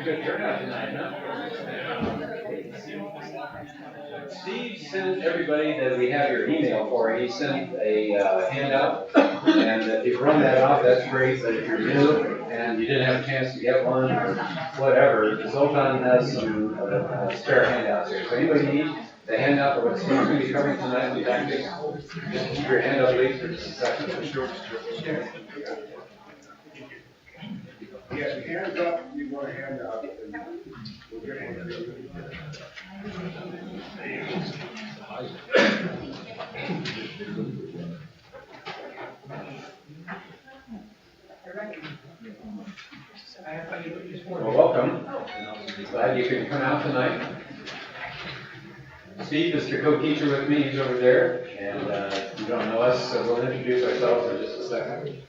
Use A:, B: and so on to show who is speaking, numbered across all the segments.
A: good turnout tonight, huh? Steve sent everybody that we have your email for. He sent a handout, and if you run that off, that's great. But if you're new and you didn't have a chance to get one or whatever, Zoltan has some spare handouts here. So anybody need the handout for what Steve's going to be covering tonight? We'd like to just keep your hand up, please, for just a second.
B: Yeah, the hands up, you want a hand out, and we'll get one of you.
A: Well, welcome. Glad you could come out tonight. Steve is the co-teacher with me. He's over there. And if you don't know us, so we'll introduce ourselves in just a second.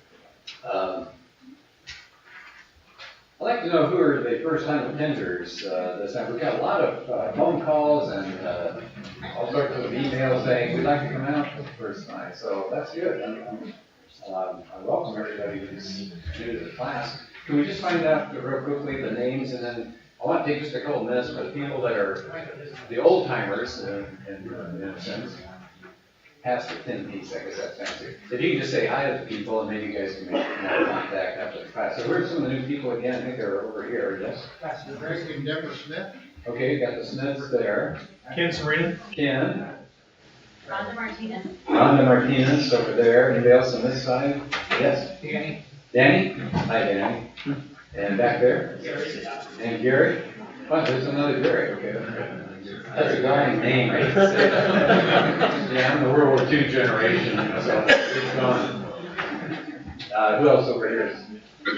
A: I'd like to know who are the first-time attenders this time. We've got a lot of phone calls and all sorts of emails saying we'd like to come out for the first time. So that's good. I welcome everybody who's new to the class. Can we just find out real quickly the names, and then I want to take just a couple minutes for the people that are the old timers in a sense. Past the 10 piece, I guess that's fancy. If you can just say hi to the people, and maybe you guys can make more contact after the class. So where's some of the new people again? I think they're over here, yes?
B: Pastor Greg and Deborah Smith.
A: Okay, you got the Smiths there.
C: Ken Serena.
A: Ken.
D: Rhonda Martinez.
A: Rhonda Martinez over there. Anybody else on this side? Yes?
C: Danny.
A: Danny? Hi, Danny. And back there?
C: Gary.
A: And Gary? Oh, there's another Gary. Okay, that's good. That's a guy's name, right? Yeah, I'm the World War II generation, so it's gone. Who else over here?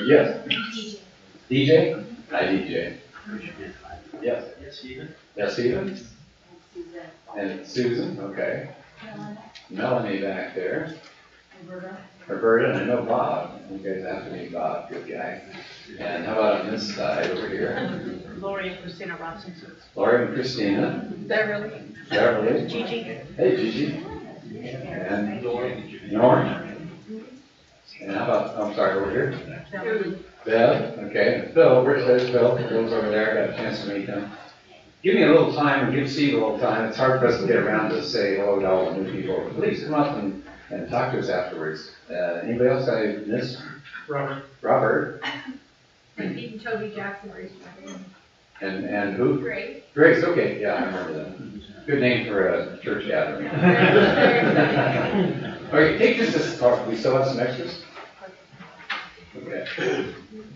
A: Yes. DJ? Hi, DJ. Yes.
C: Yes, Stephen.
A: Yes, Stephen? And Susan, okay. Melanie back there. Roberta, and I know Bob. You guys have to meet Bob, good guy. And how about on this side over here?
D: Lori and Christina Robson.
A: Lori and Christina.
D: Beverly.
A: Beverly.
D: Gigi.
A: Hey, Gigi. And Norm. And how about, I'm sorry, over here? Bev, okay. And Phil, where's Phil? Phil's over there, I got a chance to meet him. Give me a little time and give Steve a little time. It's hard for us to get around to say hello to all the new people. Please come up and talk to us afterwards. Anybody else I missed?
C: Robert.
A: Robert.
D: And Pete and Toby Jackson raised my hand.
A: And who?
D: Grace.
A: Grace, okay, yeah, I remember that. Good name for a church gathering. Okay, take just a second. We still have some extras? Okay.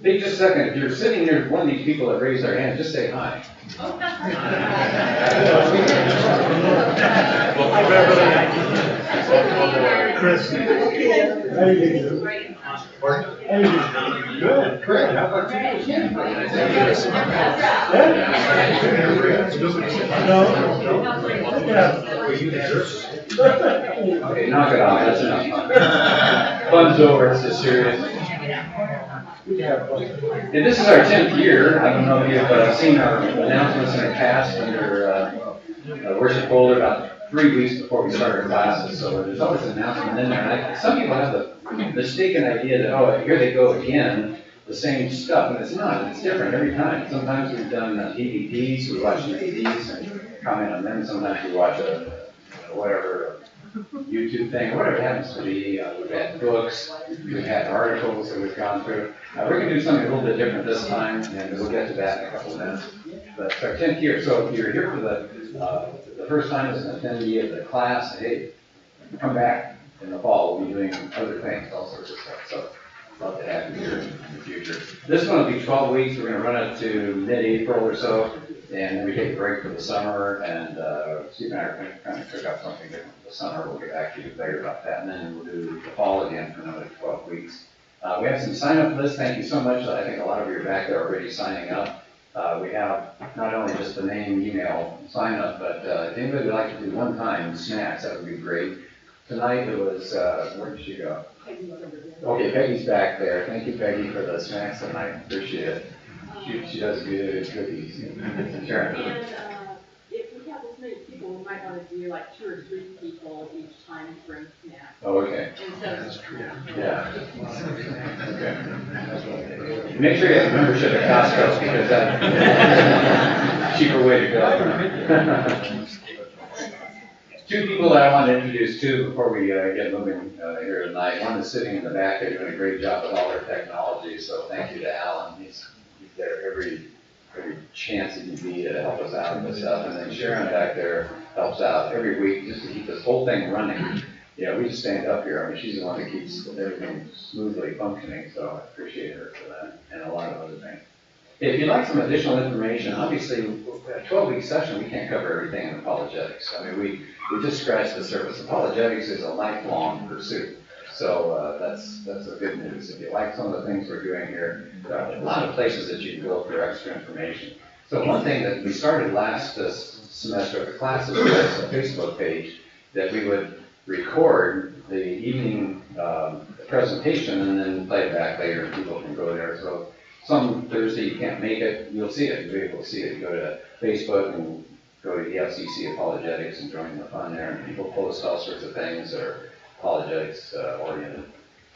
A: Take just a second. If you're sitting near one of these people that raised their hand, just say hi.
B: Chris. How you doing? Good. Great. How about you?
A: Okay, knock it off. That's enough fun. Fun's over. It's just serious. And this is our 10th year. I don't know if you've seen our announcements in the past under worship folder about 3 weeks before we start our classes. So there's always an announcement in there. And some people have the mistaken idea that, oh, here they go again, the same stuff. And it's not. It's different every time. Sometimes we've done DVDs. We watch DVDs and comment on them. Sometimes we watch a whatever YouTube thing, whatever it happens to be. We've had books, we've had articles that we've gone through. We're going to do something a little bit different this time, and we'll get to that in a couple of minutes. But it's our 10th year, so if you're here for the first time as an attendee of the class, hey, come back in the fall. We'll be doing other things, all sorts of stuff. So I'd love to have you here in the future. This one will be 12 weeks. We're going to run it to mid-April or so, and then we take a break for the summer, and Steve and I are going to kind of cook up something different for the summer. We'll get back to you later about that, and then we'll do the fall again for another 12 weeks. We have some sign-up lists. Thank you so much. I think a lot of you are back there already signing up. We have not only just the name, email, sign-up, but if anybody would like to do one-time snacks, that would be great. Tonight it was, where did she go? Okay, Peggy's back there. Thank you, Peggy, for the snacks tonight. Appreciate it. She does good cookies.
E: And if we have this many people, we might want to do like 2 or 3 people
C: poll each time to bring snacks.
A: Oh, okay.
C: Instead of,
A: Yeah. Okay. Make sure you have a membership at Costco because that's a cheaper way to go. Two people that I want to introduce too before we get moving here tonight. One is sitting in the back there doing a great job with all our technology, so thank you to Alan. He's there every chance he can be to help us out with this stuff. And then Sharon back there helps out every week just to keep this whole thing running. Yeah, we just stand up here. I mean, she's the one that keeps everything smoothly functioning, so I appreciate her for that and a lot of other things. If you'd like some additional information, obviously, a 12-week session, we can't cover everything in apologetics. I mean, we just scratched the surface. Apologetics is a lifelong pursuit. So that's the good news. If you like some of the things we're doing here, there are a lot of places that you can go for extra information. So one thing that we started last semester at the classes was a Facebook page that we would record the evening presentation and then play it back later and people can go there. So some Thursday you can't make it, you'll see it, you'll be able to see it. You go to Facebook and go to EFCC Apologetics and join the fun there, and people post all sorts of things that are apologetics oriented.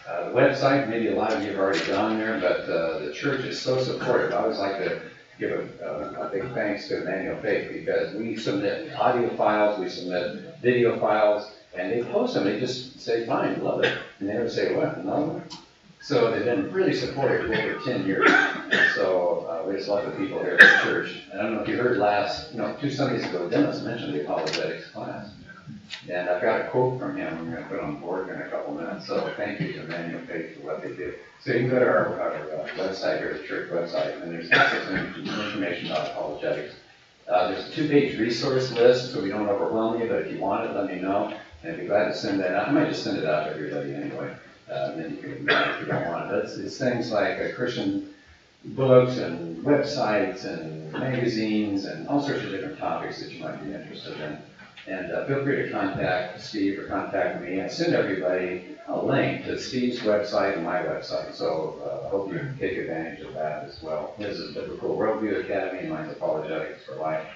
A: The website, maybe a lot of you have already gone there, but the church is so supportive. I always like to give a big thanks to Emmanual because we submit audio files, we submit video files, and they post them. They just say, fine, love it. And they never say, what, no? So they've been really supportive for over 10 years. So we just love the people here at the church. I don't know if you heard 2 Sundays ago, Dennis mentioned the apologetics class. And I've got a quote from him I'm going to put on board in a couple minutes. So thank you to Emmanual for what they do. So you can go to our website here, the church website, and there's some information about apologetics. There's a 2-page resource list, so we don't overwhelm you, but if you want it, let me know. And I'd be glad to send that out. I might just send it out to everybody anyway. Then you can, if you don't want it. It's things like Christian books and websites and magazines and all sorts of different topics that you might be interested in. And feel free to contact Steve or contact me. I send everybody a link to Steve's website and my website. So I hope you take advantage of that as well. His is Biblical Worldview Academy and mine's Apologetics for Life.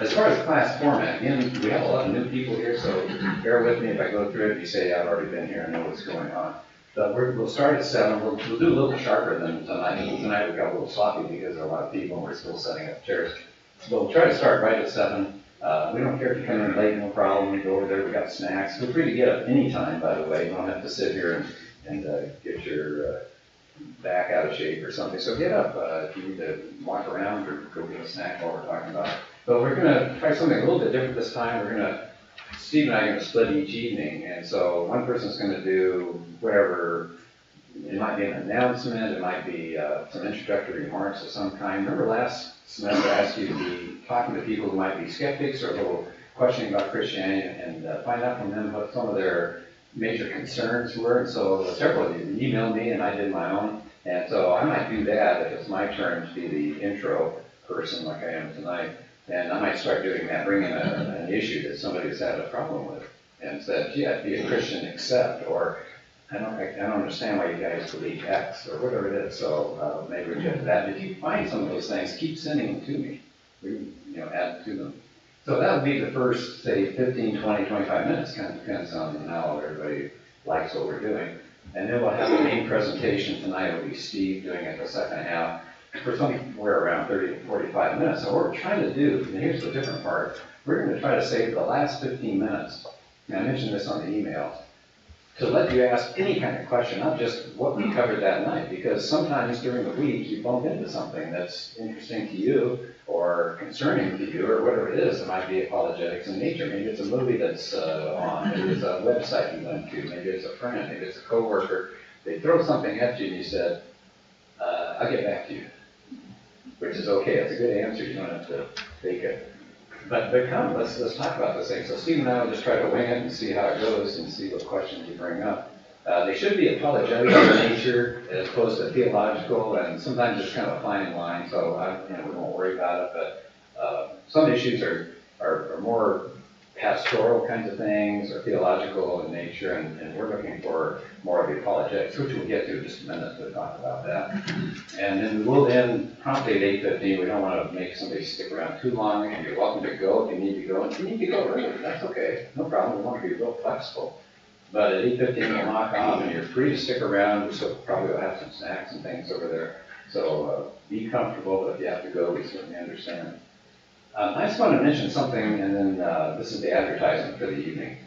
A: As far as class format, again, we have a lot of new people here, so bear with me if I go through it. If you say I've already been here and know what's going on. But we'll start at 7. We'll do a little sharper than tonight. Tonight we got a little sloppy because there are a lot of people and we're still setting up chairs. So we'll try to start right at 7. We don't care if you come in late, no problem. We go over there, we got snacks. Feel free to get up any time, by the way. You don't have to sit here and get your back out of shape or something. So get up if you need to walk around or go get a snack while we're talking about it. But we're going to try something a little bit different this time. Steve and I are going to split each evening. And so one person's going to do whatever. It might be an announcement. It might be some introductory remarks of some kind. Remember last semester I asked you to be talking to people who might be skeptics or a little questioning about Christianity and find out from them what some of their major concerns were. And so several of you emailed me and I did my own. And so I might do that if it's my turn to be the intro person like I am tonight. And I might start doing that, bringing an issue that somebody's had a problem with and said, gee, I'd be a Christian except, or I don't understand why you guys believe X, or whatever it is. So maybe we get to that. If you find some of those things, keep sending them to me. We can add to them. So that would be the first, say, 15, 20, 25 minutes. Kind of depends on how everybody likes what we're doing. And then we'll have the main presentation tonight. It'll be Steve doing it the second half for somewhere around 30 to 45 minutes. So what we're trying to do, and here's the different part, we're going to try to save the last 15 minutes. And I mentioned this on the email, to let you ask any kind of question, not just what we covered that night, because sometimes during the week you bump into something that's interesting to you or concerning to you or whatever it is. It might be apologetics in nature. Maybe it's a movie that's on. Maybe it's a website you went to. Maybe it's a friend. Maybe it's a coworker. They throw something at you and you said, I'll get back to you, which is okay. It's a good answer. You don't have to fake it. But come, let's talk about this thing. So Steve and I will just try to wing it and see how it goes and see what questions you bring up. They should be apologetic in nature as opposed to theological, and sometimes it's kind of a fine line, so we won't worry about it. But some issues are more pastoral kinds of things or theological in nature, and we're looking for more of the apologetics, which we'll get to in just a minute to talk about that. And then we will end promptly at 8:15. We don't want to make somebody stick around too long, and you're welcome to go if you need to go. And if you need to go early, that's okay. No problem. We want to be real flexible. But at 8:15 we'll knock off, and you're free to stick around. So probably we'll have some snacks and things over there. So be comfortable, but if you have to go, we certainly understand. I just want to mention something, and then this is the advertisement for the evening.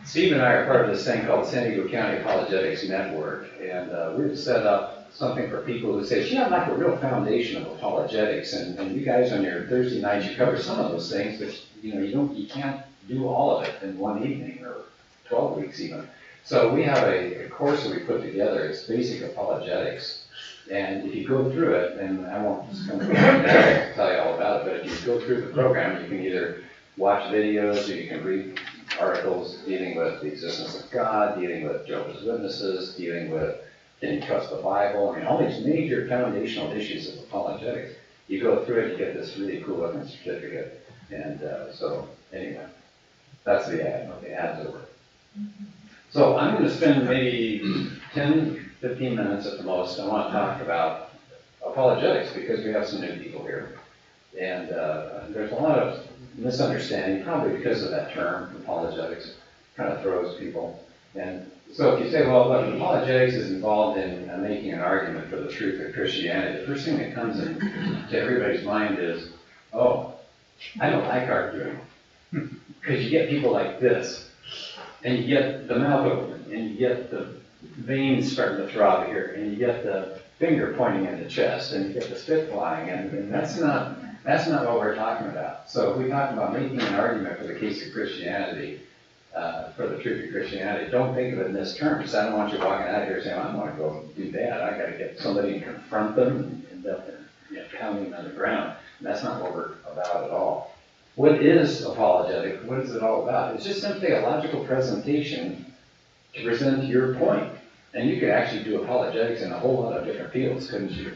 A: Steve and I are part of this thing called San Diego County Apologetics Network, and we've set up something for people who say, gee, I'd like a real foundation of apologetics, and you guys on your Thursday nights, you cover some of those things, but you can't do all of it in one evening or 12 weeks even. So we have a course that we put together. It's basic apologetics. And if you go through it, and I won't just come to tell you all about it, but if you go through the program, you can either watch videos or you can read articles dealing with the existence of God, dealing with Jehovah's Witnesses, dealing with can you trust the Bible, I mean, all these major foundational issues of apologetics. You go through it, you get this really cool looking certificate. And so anyway, that's the ad. Okay, ad's over. So I'm going to spend maybe 10-15 minutes at the most. I want to talk about apologetics because we have some new people here. And there's a lot of misunderstanding, probably because of that term, apologetics, kind of throws people. And so if you say, well, look, apologetics is involved in making an argument for the truth of Christianity, the first thing that comes into everybody's mind is, oh, I don't like arguing. Because you get people like this, and you get the mouth open, and you get the veins starting to throb here, and you get the finger pointing in the chest, and you get the spit flying, and that's not what we're talking about. So if we talk about making an argument for the case of Christianity, for the truth of Christianity, don't think of it in this terms. I don't want you walking out of here saying, I want to go do that. I got to get somebody and confront them and end up pounding them on the ground. And that's not what we're about at all. What is apologetic? What is it all about? It's just simply a logical presentation to present your point. And you could actually do apologetics in a whole lot of different fields, couldn't you?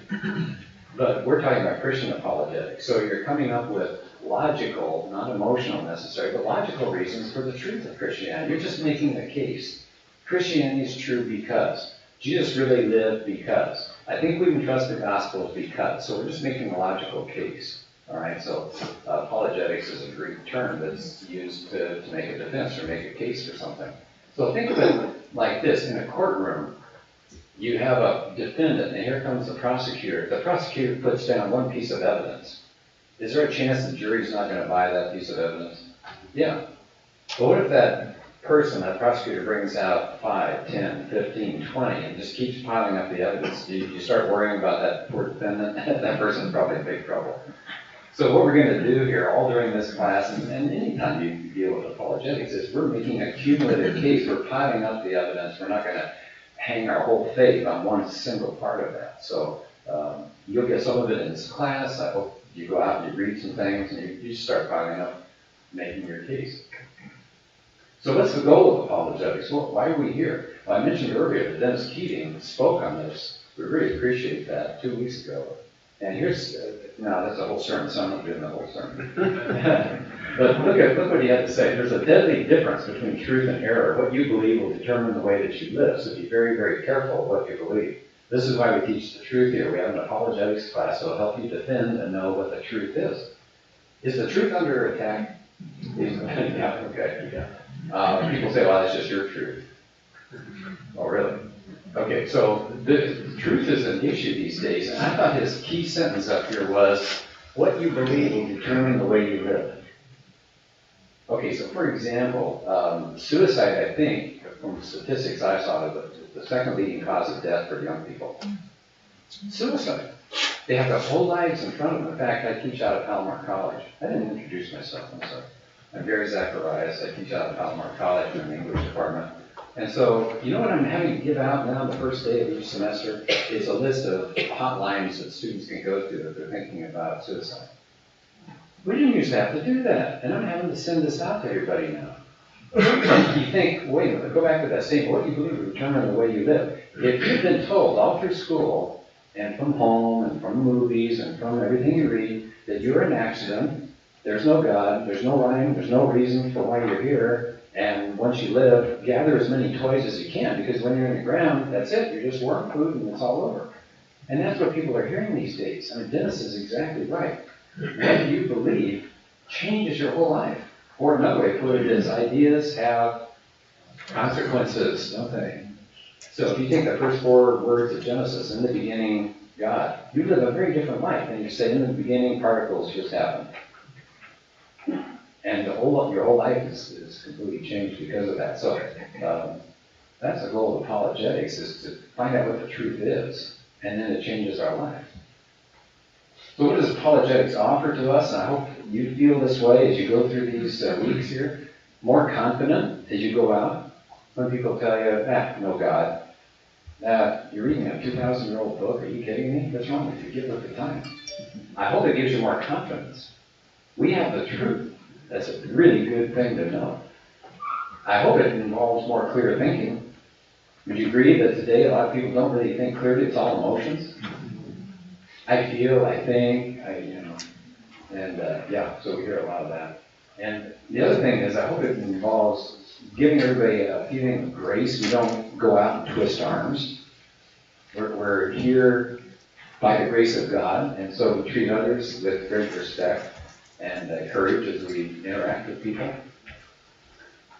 A: But we're talking about Christian apologetics. So you're coming up with logical, not emotional necessarily, but logical reasons for the truth of Christianity. You're just making a case. Christianity is true because. Jesus really lived because. I think we can trust the Gospels because. So we're just making a logical case. All right, so apologetics is a Greek term that's used to make a defense or make a case for something. So think of it like this. In a courtroom, you have a defendant, and here comes the prosecutor. The prosecutor puts down one piece of evidence. Is there a chance the jury's not going to buy that piece of evidence? Yeah. But what if that person, that prosecutor, brings out 5, 10, 15, 20, and just keeps piling up the evidence? Do you start worrying about that poor defendant? That person's probably in big trouble. So what we're going to do here, all during this class, and anytime you deal with apologetics, is we're making a cumulative case. We're piling up the evidence. We're not going to hang our whole faith on one single part of that. So you'll get some of it in this class. I hope you go out and you read some things, and you start piling up, making your case. So what's the goal of apologetics? Well, why are we here? Well, I mentioned earlier that Dennis Keating spoke on this. We really appreciate that 2 weeks ago. And here's, now that's a whole sermon, so I'm not doing the whole sermon. But look what he had to say. There's a deadly difference between truth and error. What you believe will determine the way that you live, so be very, very careful of what you believe. This is why we teach the truth here. We have an apologetics class, so it'll help you defend and know what the truth is. Is the truth under attack? Yeah, okay. Yeah. People say, well, that's just your truth. Oh, really? Okay, so the truth is an issue these days, and I thought his key sentence up here was, what you believe will determine the way you live. Okay, so for example, suicide, I think, from statistics I saw, the second leading cause of death for young people. Suicide. They have their whole lives in front of them. In fact, I teach out at Palomar College. I didn't introduce myself, I'm sorry. I'm Gary Zacharias. I teach out at Palomar College in the English department. And so, you know what I'm having to give out now the first day of each semester? Is a list of hotlines that students can go to if they're thinking about suicide. We didn't used to have to do that, and I'm having to send this out to everybody now. And you think, wait a minute, go back to that statement. What you believe will determine the way you live. If you've been told all through school, and from home, and from movies, and from everything you read, that you're an accident, there's no God, there's no rhyme, there's no reason for why you're here, and once you live, gather as many toys as you can, because when you're in the ground, that's it, you're just worm food and it's all over. And that's what people are hearing these days. I mean, Dennis is exactly right. What you believe changes your whole life. Or another way to put it is, ideas have consequences, don't they? So if you take the first 4 words of Genesis, in the beginning, God, you live a very different life than you say in the beginning, particles just happened. And your whole life is completely changed because of that. So that's the goal of apologetics, is to find out what the truth is, and then it changes our life. So what does apologetics offer to us? And I hope you feel this way as you go through these weeks here. More confident as you go out. When people tell you, no God. You're reading a 2,000-year-old book. Are you kidding me? What's wrong with you? Give it the time. I hope it gives you more confidence. We have the truth. That's a really good thing to know. I hope it involves more clear thinking. Would you agree that today a lot of people don't really think clearly? It's all emotions. I feel, I think, so we hear a lot of that. And the other thing is, I hope it involves giving everybody a feeling of grace. We don't go out and twist arms. We're here by the grace of God, and so we treat others with great respect and courage as we interact with people.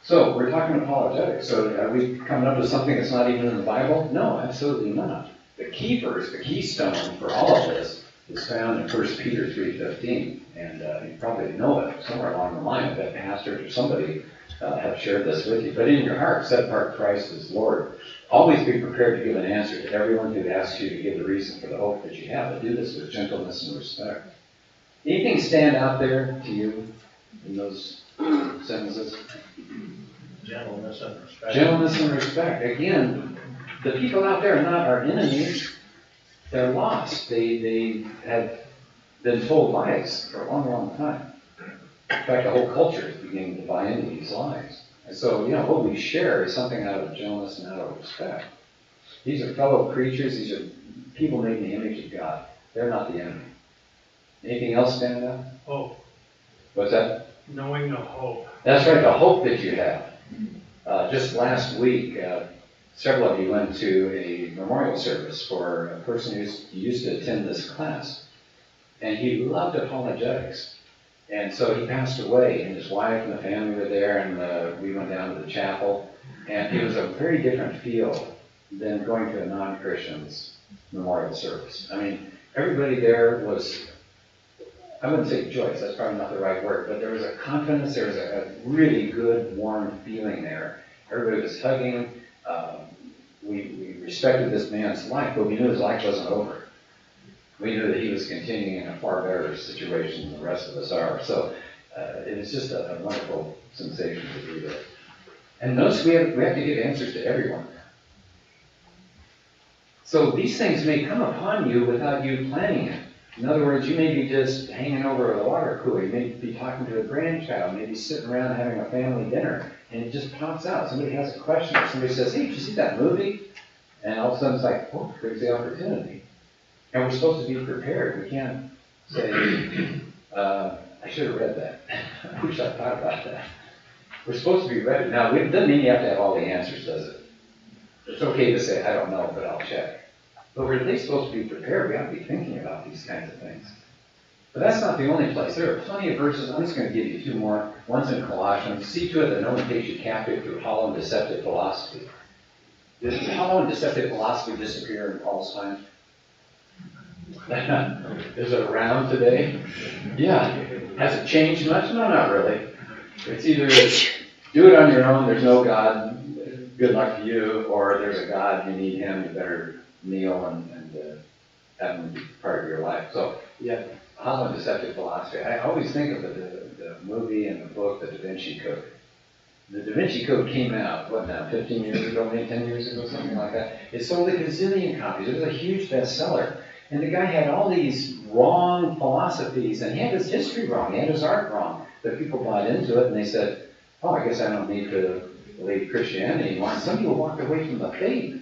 A: So we're talking apologetics. So are we coming up with something that's not even in the Bible? No, absolutely not. The key verse, the keystone for all of this is found in 1 Peter 3:15. And you probably know it somewhere along the line. I bet pastors or somebody have shared this with you. But in your heart, set apart Christ as Lord. Always be prepared to give an answer to everyone who asks you to give the reason for the hope that you have. But do this with gentleness and respect. Anything stand out there to you in those sentences?
E: Gentleness and respect.
A: Gentleness and respect. Again, the people out there are not our enemies. They're lost. They have been told lies for a long, long time. In fact, the whole culture is beginning to buy into these lies. And so, what we share is something out of gentleness and out of respect. These are fellow creatures. These are people made in the image of God. They're not the enemy. Anything else stand out?
E: Hope.
A: What's that?
E: Knowing the hope.
A: That's right, the hope that you have. Just last week, several of you went to a memorial service for a person who used to attend this class. And he loved apologetics. And so he passed away, and his wife and the family were there, and we went down to the chapel. And it was a very different feel than going to a non-Christian's memorial service. I mean, everybody there was, I wouldn't say joyous, that's probably not the right word, but there was a confidence, there was a really good, warm feeling there. Everybody was hugging. We respected this man's life, but we knew his life wasn't over. We knew that he was continuing in a far better situation than the rest of us are. So it was just a wonderful sensation to do that. And notice we have to give answers to everyone. So these things may come upon you without you planning it. In other words, you may be just hanging over a water cooler. You may be talking to a grandchild, maybe sitting around having a family dinner, and it just pops out. Somebody has a question, or somebody says, "Hey, did you see that movie?" And all of a sudden it's like, "Oh, there's the opportunity." And we're supposed to be prepared. We can't say, "I should have read that. I wish I thought about that." We're supposed to be ready. Now, it doesn't mean you have to have all the answers, does it? It's okay to say, "I don't know, but I'll check." But we're at least supposed to be prepared. We have to be thinking about these kinds of things. But that's not the only place. There are plenty of verses. I'm just going to give you two more. One's in Colossians. See to it that no one takes you captive through hollow and deceptive philosophy. Did hollow and deceptive philosophy disappear in Paul's time? Is it around today? Yeah. Has it changed much? No, not really. It's either do it on your own, there's no God, good luck to you, or there's a God, you need him, you better kneel and have him be part of your life. So, yeah, hollow and deceptive philosophy. I always think of the movie and the book, The Da Vinci Code. The Da Vinci Code came out, 15 years ago, maybe 10 years ago, something like that. It sold a gazillion copies. It was a huge bestseller. And the guy had all these wrong philosophies, and he had his history wrong, he had his art wrong. But people bought into it, and they said, "Oh, I guess I don't need to believe Christianity anymore." And some people walked away from the faith.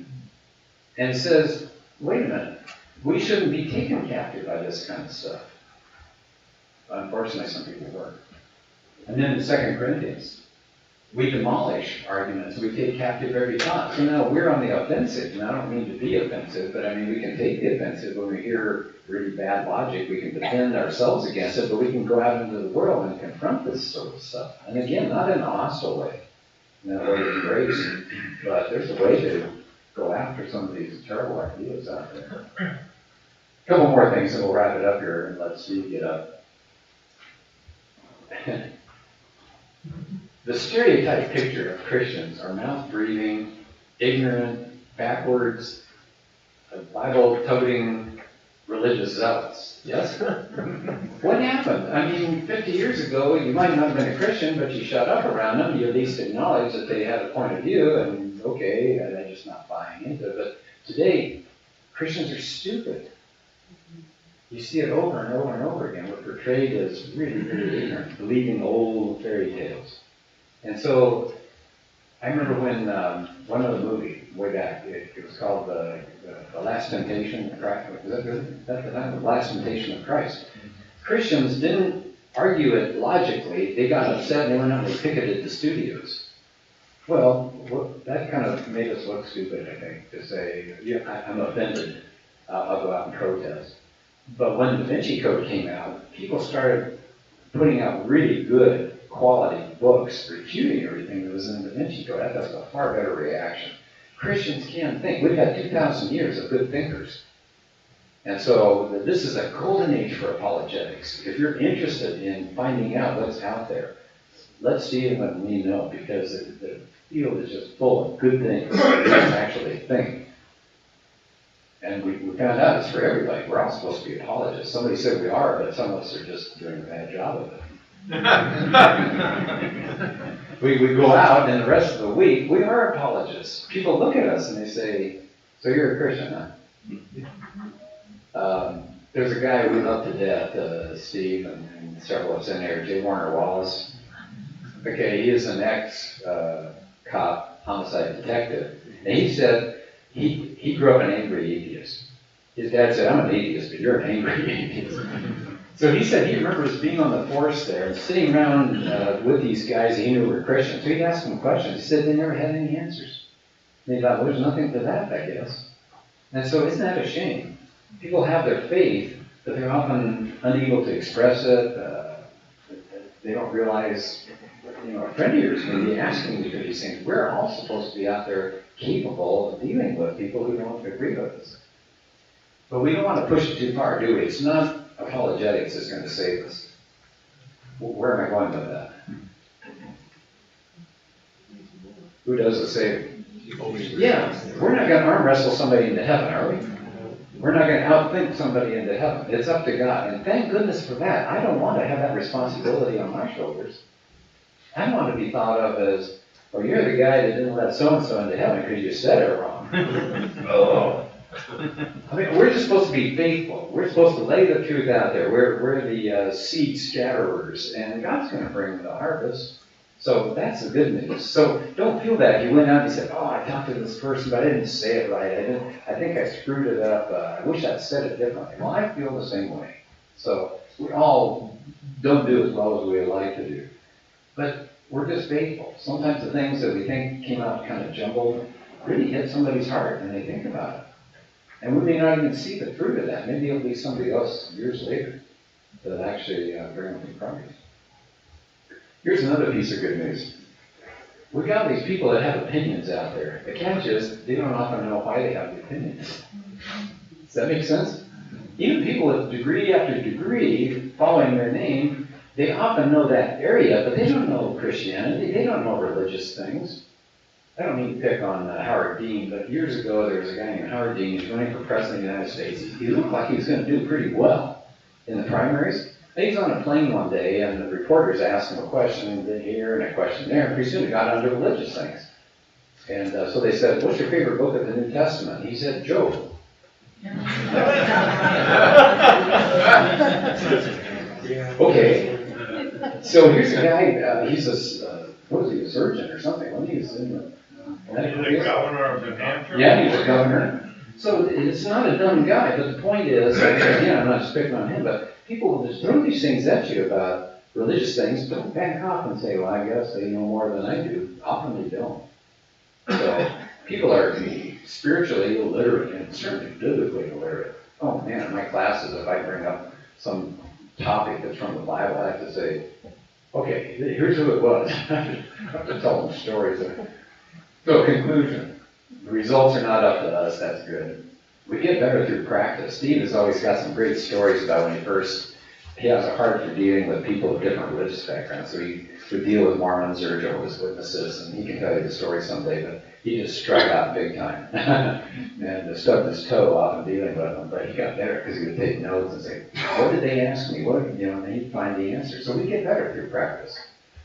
A: And it says, wait a minute, we shouldn't be taken captive by this kind of stuff. Unfortunately, some people were. And then in 2 Corinthians, we demolish arguments. We take captive every thought. So now we're on the offensive. And I don't mean to be offensive, but I mean, we can take the offensive when we hear really bad logic. We can defend ourselves against it, but we can go out into the world and confront this sort of stuff. And again, not in a hostile way, in a way of grace, but there's a way to go after some of these terrible ideas out there. A couple more things and we'll wrap it up here and let Steve get up. The stereotype picture of Christians are mouth-breathing, ignorant, backwards, Bible-toting religious zealots. Yes? What happened? I mean, 50 years ago, you might not have been a Christian, but you shut up around them. You at least acknowledge that they had a point of view, and okay, they're just not buying into it. But today, Christians are stupid. You see it over and over and over again. We're portrayed as really, really ignorant, believing old fairy tales. And so, I remember when one of the movies, way back, it was called The Last Temptation of Christ. Was that the time? The Last Temptation of Christ. Christians didn't argue it logically. They got upset and they went out and they picketed the studios. Well, that kind of made us look stupid, I think, to say, yeah, I'm offended. I'll go out and protest. But when the Da Vinci Code came out, people started putting out really good quality books refuting everything that was in the Da Vinci Code. That was a far better reaction. Christians can think. We've had 2,000 years of good thinkers. And so this is a golden age for apologetics. If you're interested in finding out what's out there, let Steve and me know, because the field is just full of good things that we can actually think. And we found out it's for everybody. We're all supposed to be apologists. Somebody said we are, but some of us are just doing a bad job of it. we go out, and the rest of the week, we are apologists. People look at us and they say, so you're a Christian, huh? There's a guy we love to death, Steve, and several of us in there, J. Warner Wallace. Okay, he is an ex-cop, homicide detective. And he said he grew up an angry atheist. His dad said, I'm an atheist, but you're an angry atheist. So he said he remembers being on the force there and sitting around with these guys he knew were Christians. So he'd ask them questions. He said they never had any answers. And he thought, well, there's nothing to that, I guess. And so isn't that a shame? People have their faith, but they're often unable to express it. They don't realize, a friend of yours may be asking you for these things. We're all supposed to be out there capable of dealing with people who don't agree with us. But we don't want to push it too far, do we? It's not apologetics that's going to save us. Where am I going with that? Who does the saving? Yeah, we're not going to arm wrestle somebody into heaven, are we? We're not going to outthink somebody into heaven. It's up to God. And thank goodness for that. I don't want to have that responsibility on my shoulders. I don't want to be thought of as, well, you're the guy that didn't let so-and-so into heaven because you said it wrong. Oh. I mean, we're just supposed to be faithful. We're supposed to lay the truth out there. We're the seed scatterers, and God's going to bring the harvest. So that's the good news. So don't feel bad. You went out and you said, oh, I talked to this person, but I didn't say it right. I think I screwed it up. I wish I'd said it differently. Well, I feel the same way. So we all don't do as well as we would like to do. But we're just faithful. Sometimes the things that we think came out kind of jumbled really hit somebody's heart, and they think about it. And we may not even see the fruit of that. Maybe it'll be somebody else years later that actually bring them to Christ. Here's another piece of good news. We've got these people that have opinions out there. The catch is they don't often know why they have the opinions. Does that make sense? Even people with degree after degree following their name, they often know that area, but they don't know Christianity. They don't know religious things. I don't mean to pick on Howard Dean, but years ago there was a guy named Howard Dean. He's running for president of the United States. He looked like he was going to do pretty well in the primaries. He's on a plane one day, and the reporters asked him a question here and a question there, and pretty soon he got onto religious things. And so they said, what's your favorite book of the New Testament? And he said, Job. Okay. So here's a guy, he's a surgeon or something? When he was in the medical field.
E: Governor of New Hampshire?
A: Yeah, he was a governor. So it's not a dumb guy, but the point is, again, I'm not just picking on him, but people will just throw these things at you about religious things, don't back off and say, well, I guess they know more than I do. Often they don't. So people are spiritually illiterate and certainly biblically illiterate. Oh man, in my classes, if I bring up some topic that's from the Bible, I have to say, okay, here's who it was. I have to tell them stories. So, conclusion. The results are not up to us. That's good. We get better through practice. Steve has always got some great stories about when he has a heart for dealing with people of different religious backgrounds. So he would deal with Mormons or Jehovah's Witnesses, and he can tell you the story someday, but he just struck out big time. And stubbed his toe off in dealing with them, but he got better because he would take notes and say, what did they ask me? And he'd find the answer. So we get better through practice.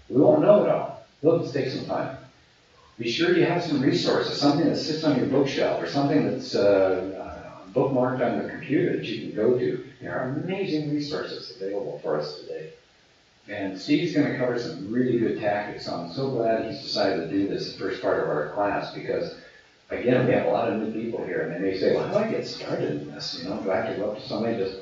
A: We won't know it all. We'll just take some time. Be sure you have some resources, something that sits on your bookshelf or something that's bookmarked on the computer that you can go to. There are amazing resources available for us today. And Steve's going to cover some really good tactics. So I'm so glad he's decided to do this the first part of our class because, again, we have a lot of new people here. And they may say, well, how do I get started in this? Do I have to go up to somebody and just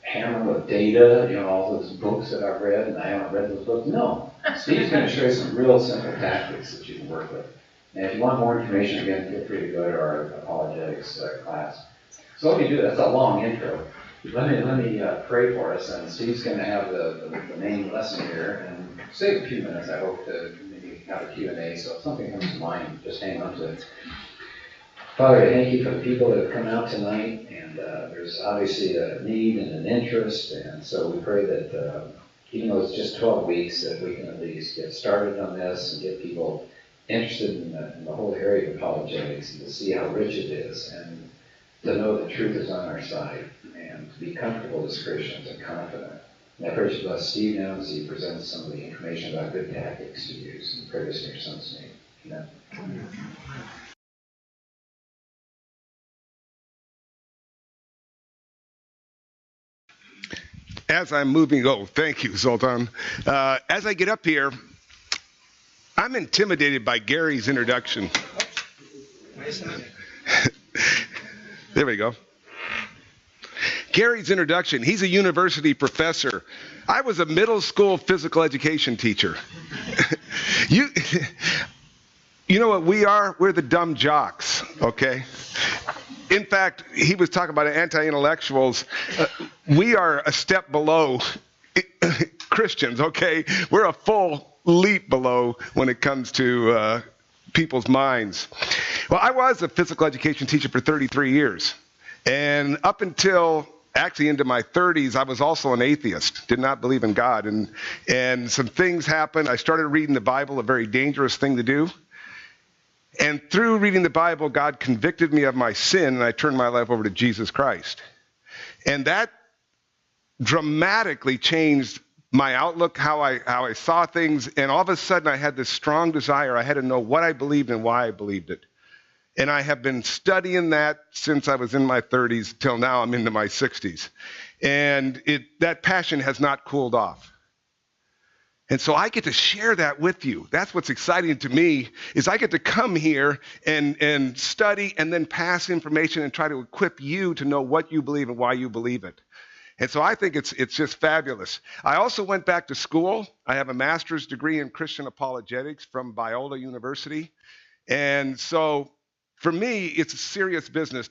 A: hammer them with data, all those books that I've read and I haven't read those books? No. Steve's going to show you some real simple tactics that you can work with. And if you want more information, again, feel free to go to our Apologetics class. So let me do that. That's a long intro. Let me pray for us, and Steve's going to have the main lesson here, and save a few minutes, I hope, to maybe have a Q&A, so if something comes to mind, just hang on to it. Father, I thank you for the people that have come out tonight, and there's obviously a need and an interest, and so we pray that even though it's just 12 weeks, that we can at least get started on this and get people interested in the whole area of apologetics and to see how rich it is, and to know the truth is on our side, and to be comfortable as Christians and confident. And I pray you bless Steve now as he presents some of the information about good tactics to use. And pray this in your son's name. Amen.
F: As I'm moving, thank you, Zoltan. As I get up here, I'm intimidated by Gary's introduction. There we go. Gary's introduction. He's a university professor. I was a middle school physical education teacher. You know what we are? We're the dumb jocks, okay? In fact, he was talking about anti-intellectuals. We are a step below Christians, okay? We're a full leap below when it comes to people's minds. Well, I was a physical education teacher for 33 years. And up until actually into my 30s, I was also an atheist, did not believe in God. And some things happened. I started reading the Bible, a very dangerous thing to do. And through reading the Bible, God convicted me of my sin, and I turned my life over to Jesus Christ. And that dramatically changed my outlook, how I saw things, and all of a sudden I had this strong desire. I had to know what I believed and why I believed it. And I have been studying that since I was in my 30s till now I'm into my 60s. And that passion has not cooled off. And so I get to share that with you. That's what's exciting to me, is I get to come here and study and then pass information and try to equip you to know what you believe and why you believe it. And so I think it's just fabulous. I also went back to school. I have a master's degree in Christian apologetics from Biola University. And so for me, it's a serious business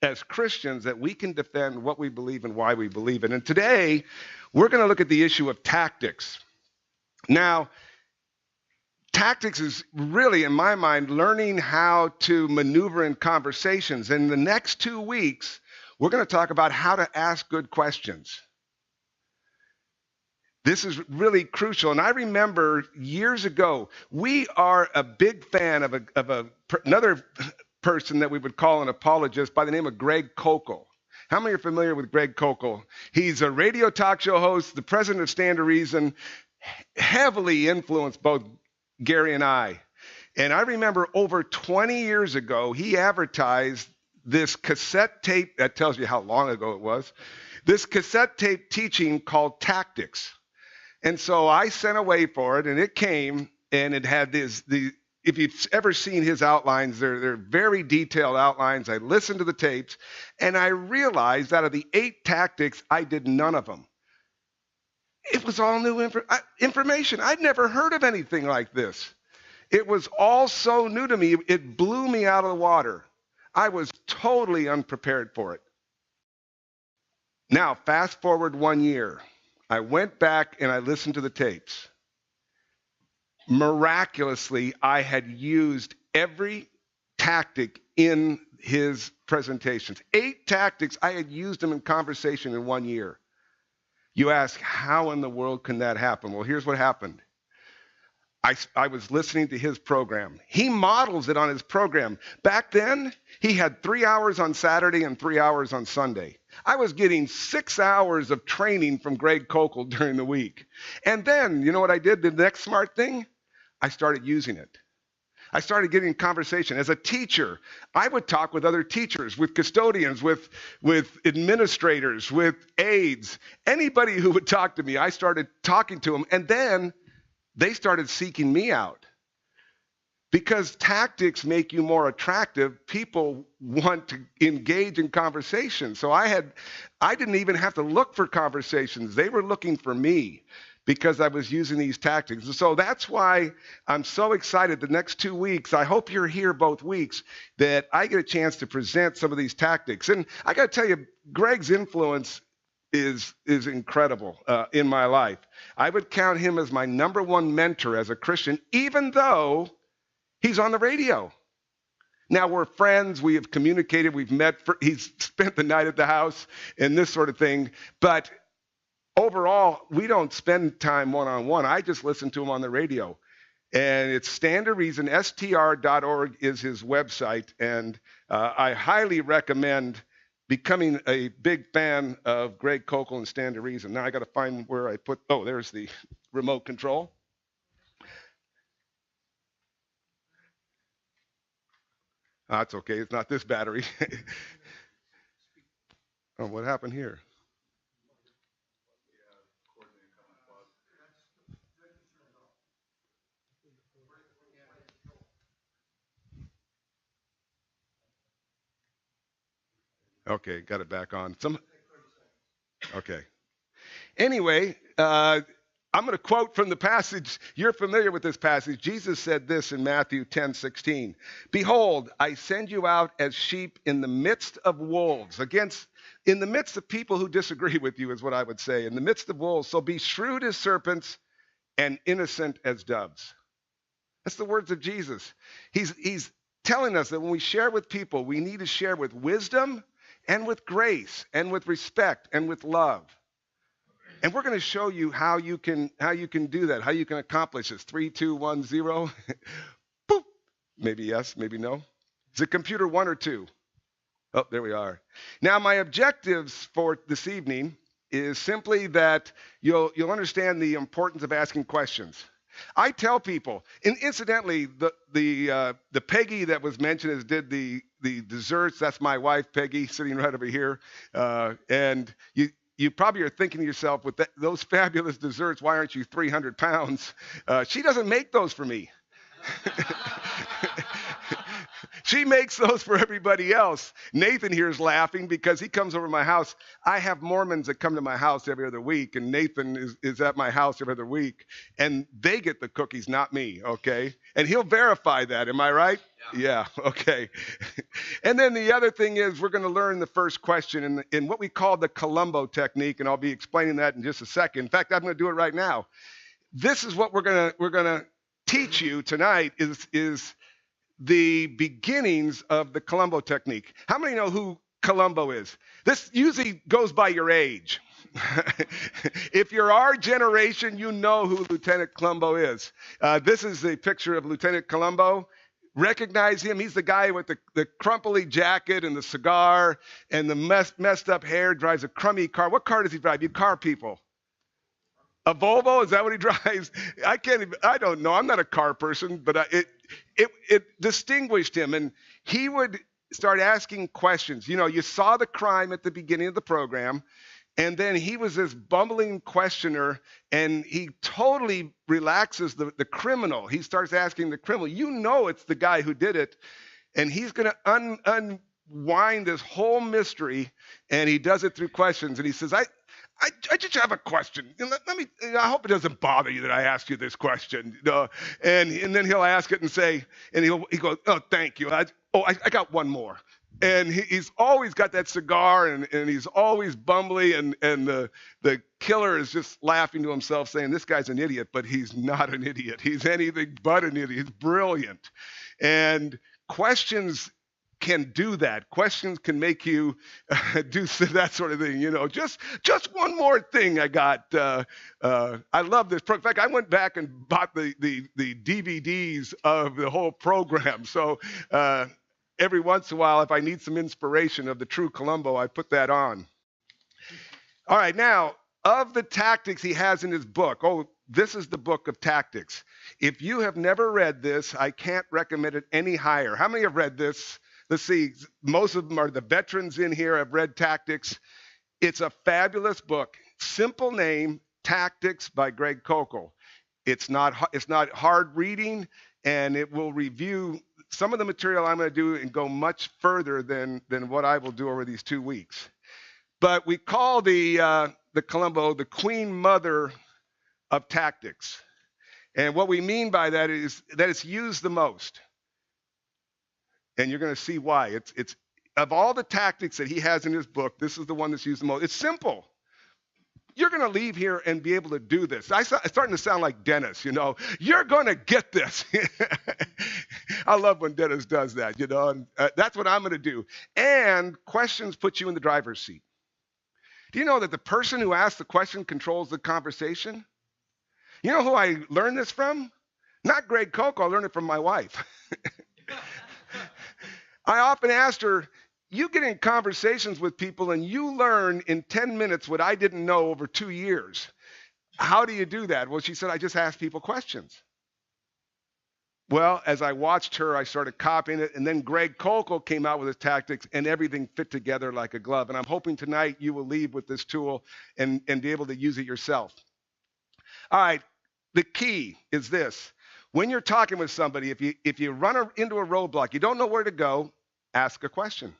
F: as Christians, that we can defend what we believe and why we believe it. And today, we're going to look at the issue of tactics. Now, tactics is really, in my mind, learning how to maneuver in conversations. In the next 2 weeks, we're going to talk about how to ask good questions. This is really crucial. And I remember years ago, we are a big fan of another person that we would call an apologist by the name of Greg Koukl. How many are familiar with Greg Koukl? He's a radio talk show host, the president of Stand to Reason, heavily influenced both Gary and I. And I remember over 20 years ago, he advertised this cassette tape, that tells you how long ago it was, this cassette tape teaching called Tactics. And so I sent away for it, and it came, and it had if you've ever seen his outlines, they're very detailed outlines. I listened to the tapes, and I realized out of the 8 tactics, I did none of them. It was all new information. I'd never heard of anything like this. It was all so new to me. It blew me out of the water. I was totally unprepared for it. Now, fast forward 1 year. I went back and I listened to the tapes. Miraculously, I had used every tactic in his presentations. 8 tactics, I had used them in conversation in 1 year. You ask, how in the world can that happen? Well, here's what happened. I was listening to his program. He models it on his program. Back then, he had 3 hours on Saturday and 3 hours on Sunday. I was getting 6 hours of training from Greg Kokel during the week. And then, you know what I did? The next smart thing? I started using it. I started getting conversation. As a teacher, I would talk with other teachers, with custodians, with administrators, with aides. Anybody who would talk to me, I started talking to them. And then they started seeking me out. Because tactics make you more attractive, people want to engage in conversation. So I didn't even have to look for conversations. They were looking for me because I was using these tactics. And so that's why I'm so excited the next 2 weeks. I hope you're here both weeks, that I get a chance to present some of these tactics. And I got to tell you, Greg's influence is incredible in my life. I would count him as my #1 mentor as a Christian, even though he's on the radio. Now we're friends, we have communicated, we've met, he's spent the night at the house and this sort of thing. But overall, we don't spend time one-on-one. I just listen to him on the radio. And it's Stand to Reason, str.org is his website. And I highly recommend becoming a big fan of Greg Kokel and Stand to Reason. Now I got to find where I put, oh, there's the remote control. That's okay, it's not this battery. Oh, what happened here? Okay, got it back on. Okay. Anyway, I'm going to quote from the passage. You're familiar with this passage. Jesus said this in Matthew 10:16. Behold, I send you out as sheep in the midst of wolves. In the midst of people who disagree with you is what I would say. In the midst of wolves. So be shrewd as serpents and innocent as doves. That's the words of Jesus. He's telling us that when we share with people, we need to share with wisdom and with grace and with respect and with love. And we're going to show you how you can do that, how you can accomplish this. 3, 2, 1, 0. Boop. Maybe yes, maybe no. Is it computer 1 or 2? Oh, there we are. Now, my objectives for this evening is simply that you'll understand the importance of asking questions. I tell people, and incidentally, the Peggy that was mentioned as did the desserts. That's my wife, Peggy, sitting right over here. And you probably are thinking to yourself, with those fabulous desserts, why aren't you 300 pounds? She doesn't make those for me. She makes those for everybody else. Nathan here is laughing because he comes over to my house. I have Mormons that come to my house every other week, and Nathan is at my house every other week, and they get the cookies, not me, okay? And he'll verify that, am I right? Yeah, okay. And then the other thing is we're going to learn the first question in what we call the Columbo technique, and I'll be explaining that in just a second. In fact, I'm going to do it right now. This is what we're going to teach you tonight is the beginnings of the Columbo technique. How many know who Columbo is? This usually goes by your age. If you're our generation, you know who Lieutenant Columbo is. This is a picture of Lieutenant Columbo. Recognize him? He's the guy with the crumply jacket and the cigar and the messed up hair, drives a crummy car. What car does he drive? You car people. A Volvo? Is that what he drives? I don't know. I'm not a car person, but it distinguished him. And he would start asking questions. You know, you saw the crime at the beginning of the program, and then he was this bumbling questioner, and he totally relaxes the criminal. He starts asking the criminal, you know it's the guy who did it, and he's going to unwind this whole mystery, and he does it through questions. And he says, I just have a question. Let me. I hope it doesn't bother you that I ask you this question. And then he'll ask it and say, and he goes, oh, thank you. I got one more. And he's always got that cigar, and he's always bumbly, and the killer is just laughing to himself, saying, this guy's an idiot, but he's not an idiot. He's anything but an idiot. He's brilliant. And questions can do that. Questions can make you do that sort of thing. Just one more thing I got. I love this. In fact, I went back and bought the DVDs of the whole program. So every once in a while, if I need some inspiration of the true Columbo, I put that on. All right, now, of the tactics he has in his book, this is the book of tactics. If you have never read this, I can't recommend it any higher. How many have read this? Let's see, most of them are the veterans in here have read Tactics. It's a fabulous book. Simple name, Tactics by Greg Koukl. It's not hard reading, and it will review some of the material I'm going to do and go much further than what I will do over these 2 weeks. But we call the Columbo the Queen Mother of Tactics. And what we mean by that is that it's used the most. And you're going to see why. It's of all the tactics that he has in his book, this is the one that's used the most. It's simple. You're going to leave here and be able to do this. It's starting to sound like Dennis, You're going to get this. I love when Dennis does that, And that's what I'm going to do. And questions put you in the driver's seat. Do you know that the person who asks the question controls the conversation? You know who I learned this from? Not Greg Koukl. I learned it from my wife. I often asked her, you get in conversations with people and you learn in 10 minutes what I didn't know over 2 years. How do you do that? Well, she said, I just ask people questions. Well, as I watched her, I started copying it. And then Greg Koukl came out with his tactics and everything fit together like a glove. And I'm hoping tonight you will leave with this tool and be able to use it yourself. All right. The key is this. When you're talking with somebody, if you run into a roadblock, you don't know where to go, ask a question.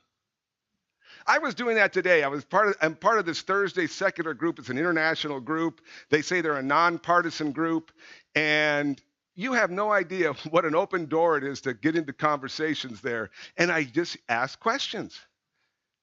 F: I was doing that today. I'm part of this Thursday secular group. It's an international group. They say they're a nonpartisan group. And you have no idea what an open door it is to get into conversations there. And I just ask questions.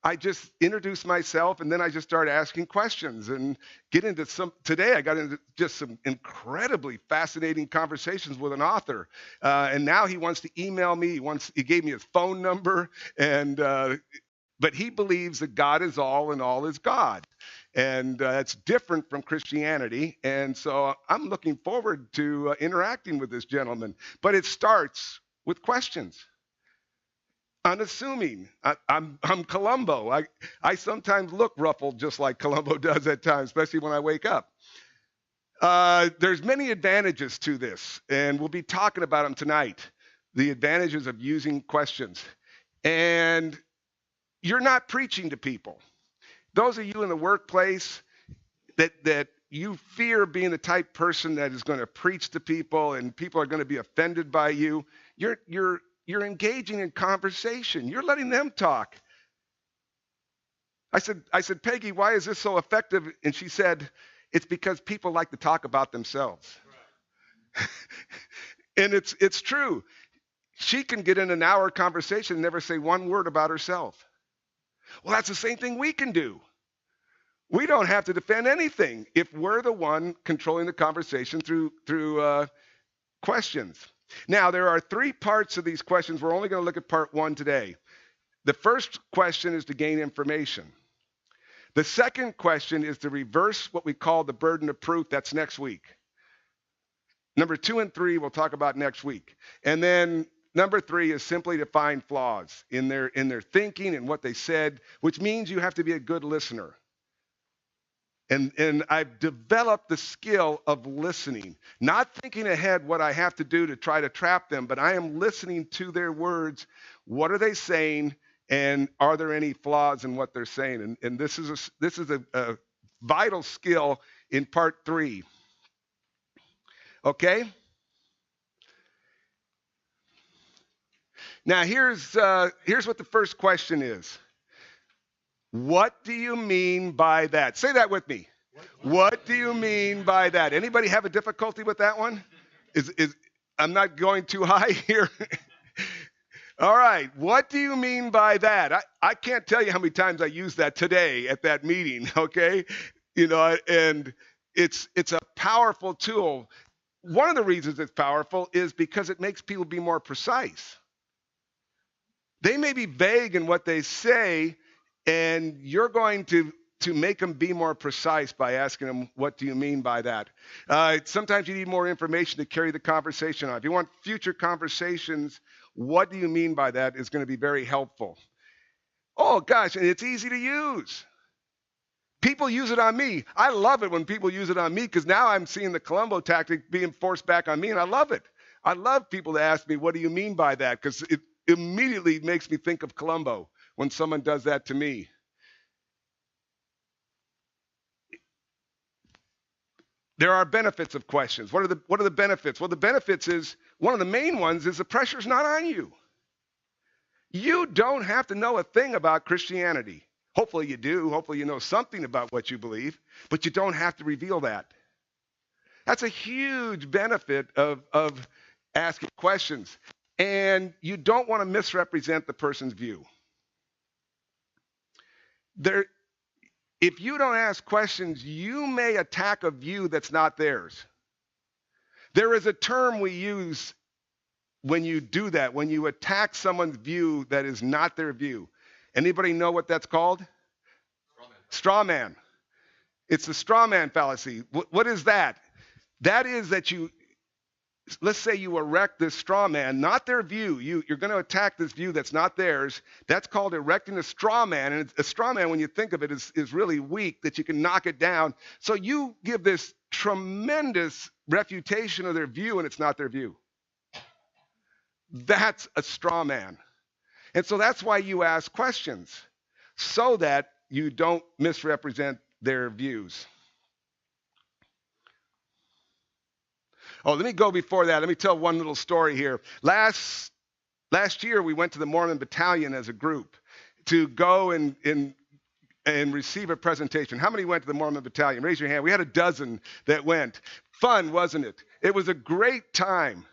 F: I just introduce myself, and then I just start asking questions and get into today I got into just some incredibly fascinating conversations with an author. And now he wants to email me. He gave me his phone number, but he believes that God is all and all is God. And it's different from Christianity. And so I'm looking forward to interacting with this gentleman. But it starts with questions. Unassuming. I'm Columbo. I sometimes look ruffled just like Columbo does at times, especially when I wake up. There's many advantages to this, and we'll be talking about them tonight. The advantages of using questions. And you're not preaching to people. Those of you in the workplace that you fear being the type person that is going to preach to people and people are going to be offended by you, you're engaging in conversation. You're letting them talk. I said, Peggy, why is this so effective? And she said, it's because people like to talk about themselves. Right. And it's true. She can get in an hour conversation and never say one word about herself. Well, that's the same thing we can do. We don't have to defend anything if we're the one controlling the conversation through questions. Now, there are 3 parts of these questions. We're only going to look at part 1 today. The first question is to gain information. The second question is to reverse what we call the burden of proof. That's next week. Number 2 and 3 we'll talk about next week. And then number 3 is simply to find flaws in their thinking and what they said, which means you have to be a good listener. And I've developed the skill of listening, not thinking ahead what I have to do to try to trap them, but I am listening to their words. What are they saying? And are there any flaws in what they're saying? And this is a vital skill in part 3. Okay? Now here's what the first question is. What do you mean by that? Say that with me. What do you mean by that? Anybody have a difficulty with that one? I'm not going too high here. All right. What do you mean by that? I can't tell you how many times I used that today at that meeting. Okay. And it's a powerful tool. One of the reasons it's powerful is because it makes people be more precise. They may be vague in what they say, and you're going to make them be more precise by asking them, what do you mean by that? Sometimes you need more information to carry the conversation on. If you want future conversations, what do you mean by that is going to be very helpful. Oh, gosh, and it's easy to use. People use it on me. I love it when people use it on me because now I'm seeing the Columbo tactic being forced back on me, and I love it. I love people to ask me, what do you mean by that? Because it immediately makes me think of Columbo when someone does that to me. There are benefits of questions. What are the benefits? Well, the benefits is, one of the main ones is the pressure's not on you. You don't have to know a thing about Christianity. Hopefully you do. Hopefully you know something about what you believe, but you don't have to reveal that. That's a huge benefit of asking questions. And you don't want to misrepresent the person's view. If you don't ask questions, you may attack a view that's not theirs. There is a term we use when you do that, when you attack someone's view that is not their view. Anybody know what that's called? Straw man. It's the straw man fallacy. What is that? That is that let's say you erect this straw man, not their view. You're going to attack this view that's not theirs. That's called erecting a straw man. And a straw man, when you think of it, is really weak, that you can knock it down. So you give this tremendous refutation of their view, and it's not their view. That's a straw man. And so that's why you ask questions, so that you don't misrepresent their views. Oh, let me go before that. Let me tell one little story here. Last year, we went to the Mormon Battalion as a group to go and receive a presentation. How many went to the Mormon Battalion? Raise your hand. We had a dozen that went. Fun, wasn't it? It was a great time.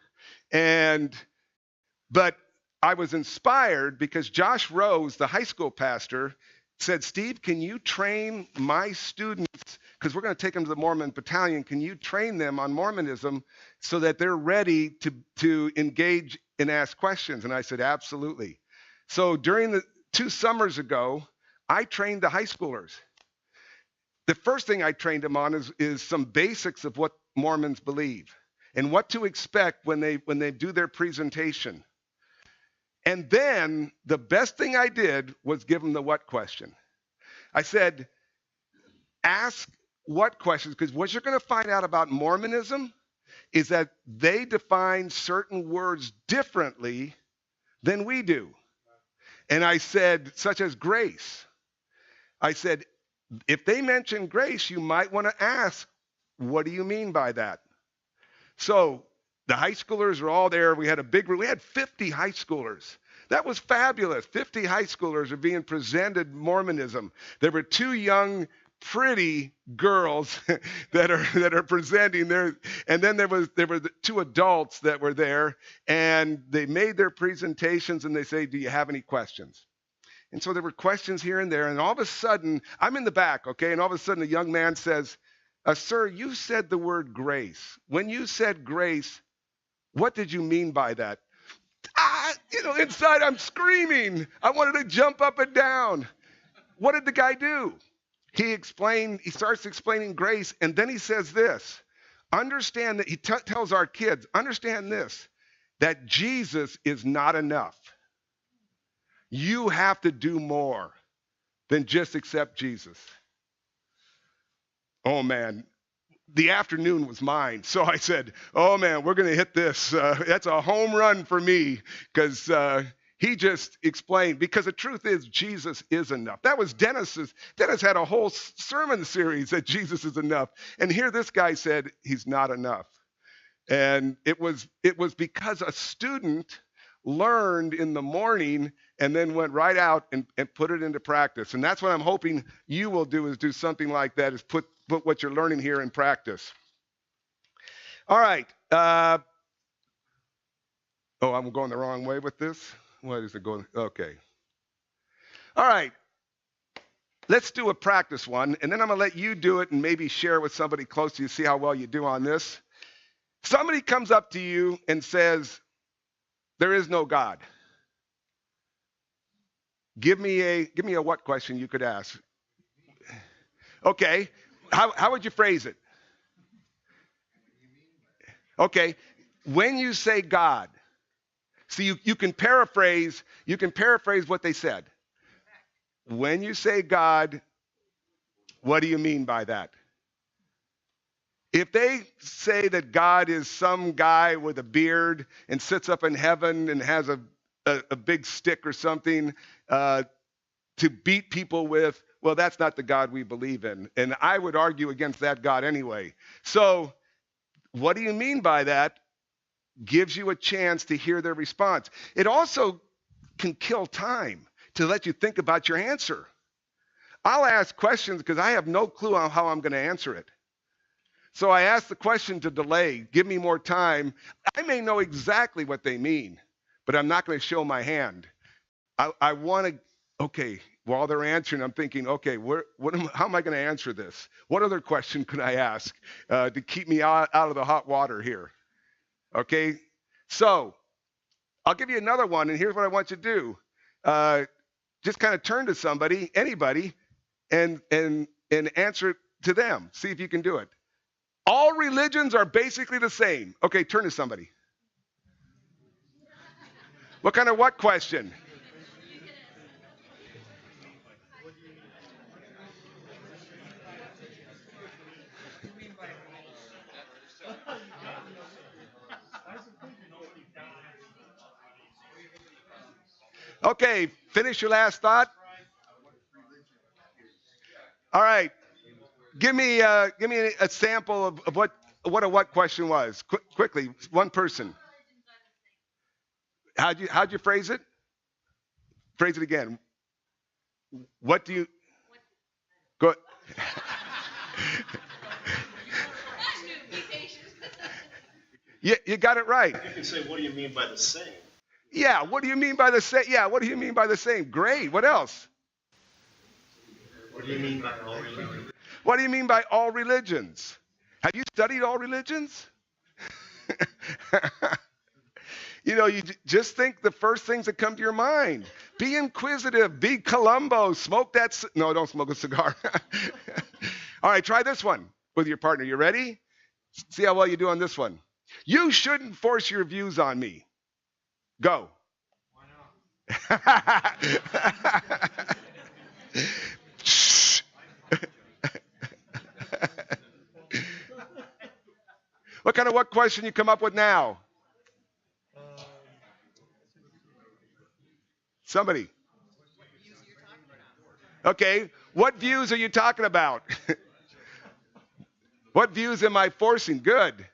F: But I was inspired because Josh Rose, the high school pastor, said, Steve, can you train my students, because we're going to take them to the Mormon Battalion, can you train them on Mormonism so that they're ready to engage and ask questions? And I said, absolutely. So during the 2 summers ago, I trained the high schoolers. The first thing I trained them on is some basics of what Mormons believe and what to expect when they do their presentation. And then the best thing I did was give them the what question. I said, ask what questions, because what you're going to find out about Mormonism is that they define certain words differently than we do. And I said, such as grace. I said, if they mention grace, you might want to ask, what do you mean by that? So the high schoolers are all there. We had a big room. We had 50 high schoolers. That was fabulous. 50 high schoolers are being presented Mormonism. There were 2 young, pretty girls that are presenting there, and then there were the 2 adults that were there, and they made their presentations, and they say, do you have any questions? And so there were questions here and there, and all of a sudden, I'm in the back, okay, and all of a sudden a young man says, sir, you said the word grace. When you said grace, what did you mean by that? Inside I'm screaming. I wanted to jump up and down. What did the guy do? He starts explaining grace, and then he says this. Understand that, he tells our kids, understand this, that Jesus is not enough. You have to do more than just accept Jesus. Oh, man. The afternoon was mine. So I said, oh, man, we're going to hit this. That's a home run for me, because he just explained, because the truth is Jesus is enough. That was Dennis had a whole sermon series that Jesus is enough. And here this guy said he's not enough. And it was because a student learned in the morning and then went right out and put it into practice. And that's what I'm hoping you will do, is do something like that, is put what you're learning here in practice. All right. Oh, I'm going the wrong way with this. What is it going? Okay. All right. Let's do a practice one, and then I'm going to let you do it and maybe share with somebody close to you, see how well you do on this. Somebody comes up to you and says, there is no God. Give me a what question you could ask. Okay. How would you phrase it? Okay. When you say God, see, you can paraphrase what they said. When you say God, what do you mean by that? If they say that God is some guy with a beard and sits up in heaven and has a big stick or something to beat people with, well, that's not the God we believe in. And I would argue against that God anyway. So what do you mean by that? Gives you a chance to hear their response. It also can kill time to let you think about your answer. I'll ask questions because I have no clue on how I'm going to answer it. So I ask the question to delay, give me more time. I may know exactly what they mean, but I'm not going to show my hand. I want to, okay, while they're answering, I'm thinking, okay, how am I going to answer this? What other question could I ask to keep me out of the hot water here? Okay, so I'll give you another one, and here's what I want you to do. Just kind of turn to somebody, anybody, and answer it to them. See if you can do it. All religions are basically the same. Okay, turn to somebody. What kind of what question? Okay, finish your last thought. All right. Give me a sample of what a what question was. Quickly, one person. How'd you phrase it? Phrase it again. What do you go? You got it right.
G: You can say, what do you mean by the same?
F: Yeah, what do you mean by the same? Yeah, what do you mean by the same? Great. What else?
G: What do you mean by all religions?
F: What do you mean by all religions? Have you studied all religions? You just think the first things that come to your mind. Be inquisitive. Be Columbo. Smoke that. No, don't smoke a cigar. All right, try this one with your partner. You ready? See how well you do on this one. You shouldn't force your views on me. Go.
E: Why not?
F: Shh. What kind of what question you come up with now? Somebody. Okay, what views are you talking about? What views am I forcing? Good.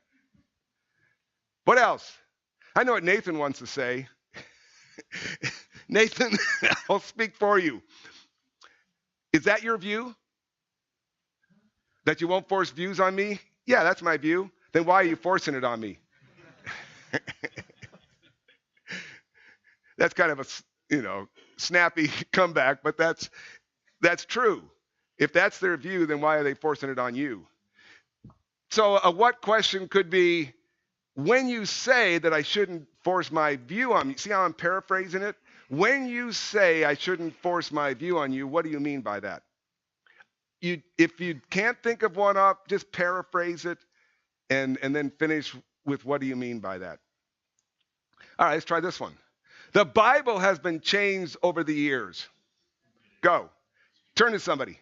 F: What else? I know what Nathan wants to say. Nathan, I'll speak for you. Is that your view? That you won't force views on me? Yeah, that's my view. Then why are you forcing it on me? That's kind of a, snappy comeback, but that's true. If that's their view, then why are they forcing it on you? So a what question could be, when you say that I shouldn't force my view on you, see how I'm paraphrasing it? When you say I shouldn't force my view on you, what do you mean by that? If you can't think of one up, just paraphrase it and then finish with what do you mean by that? All right, let's try this one. The Bible has been changed over the years. Go. Turn to somebody.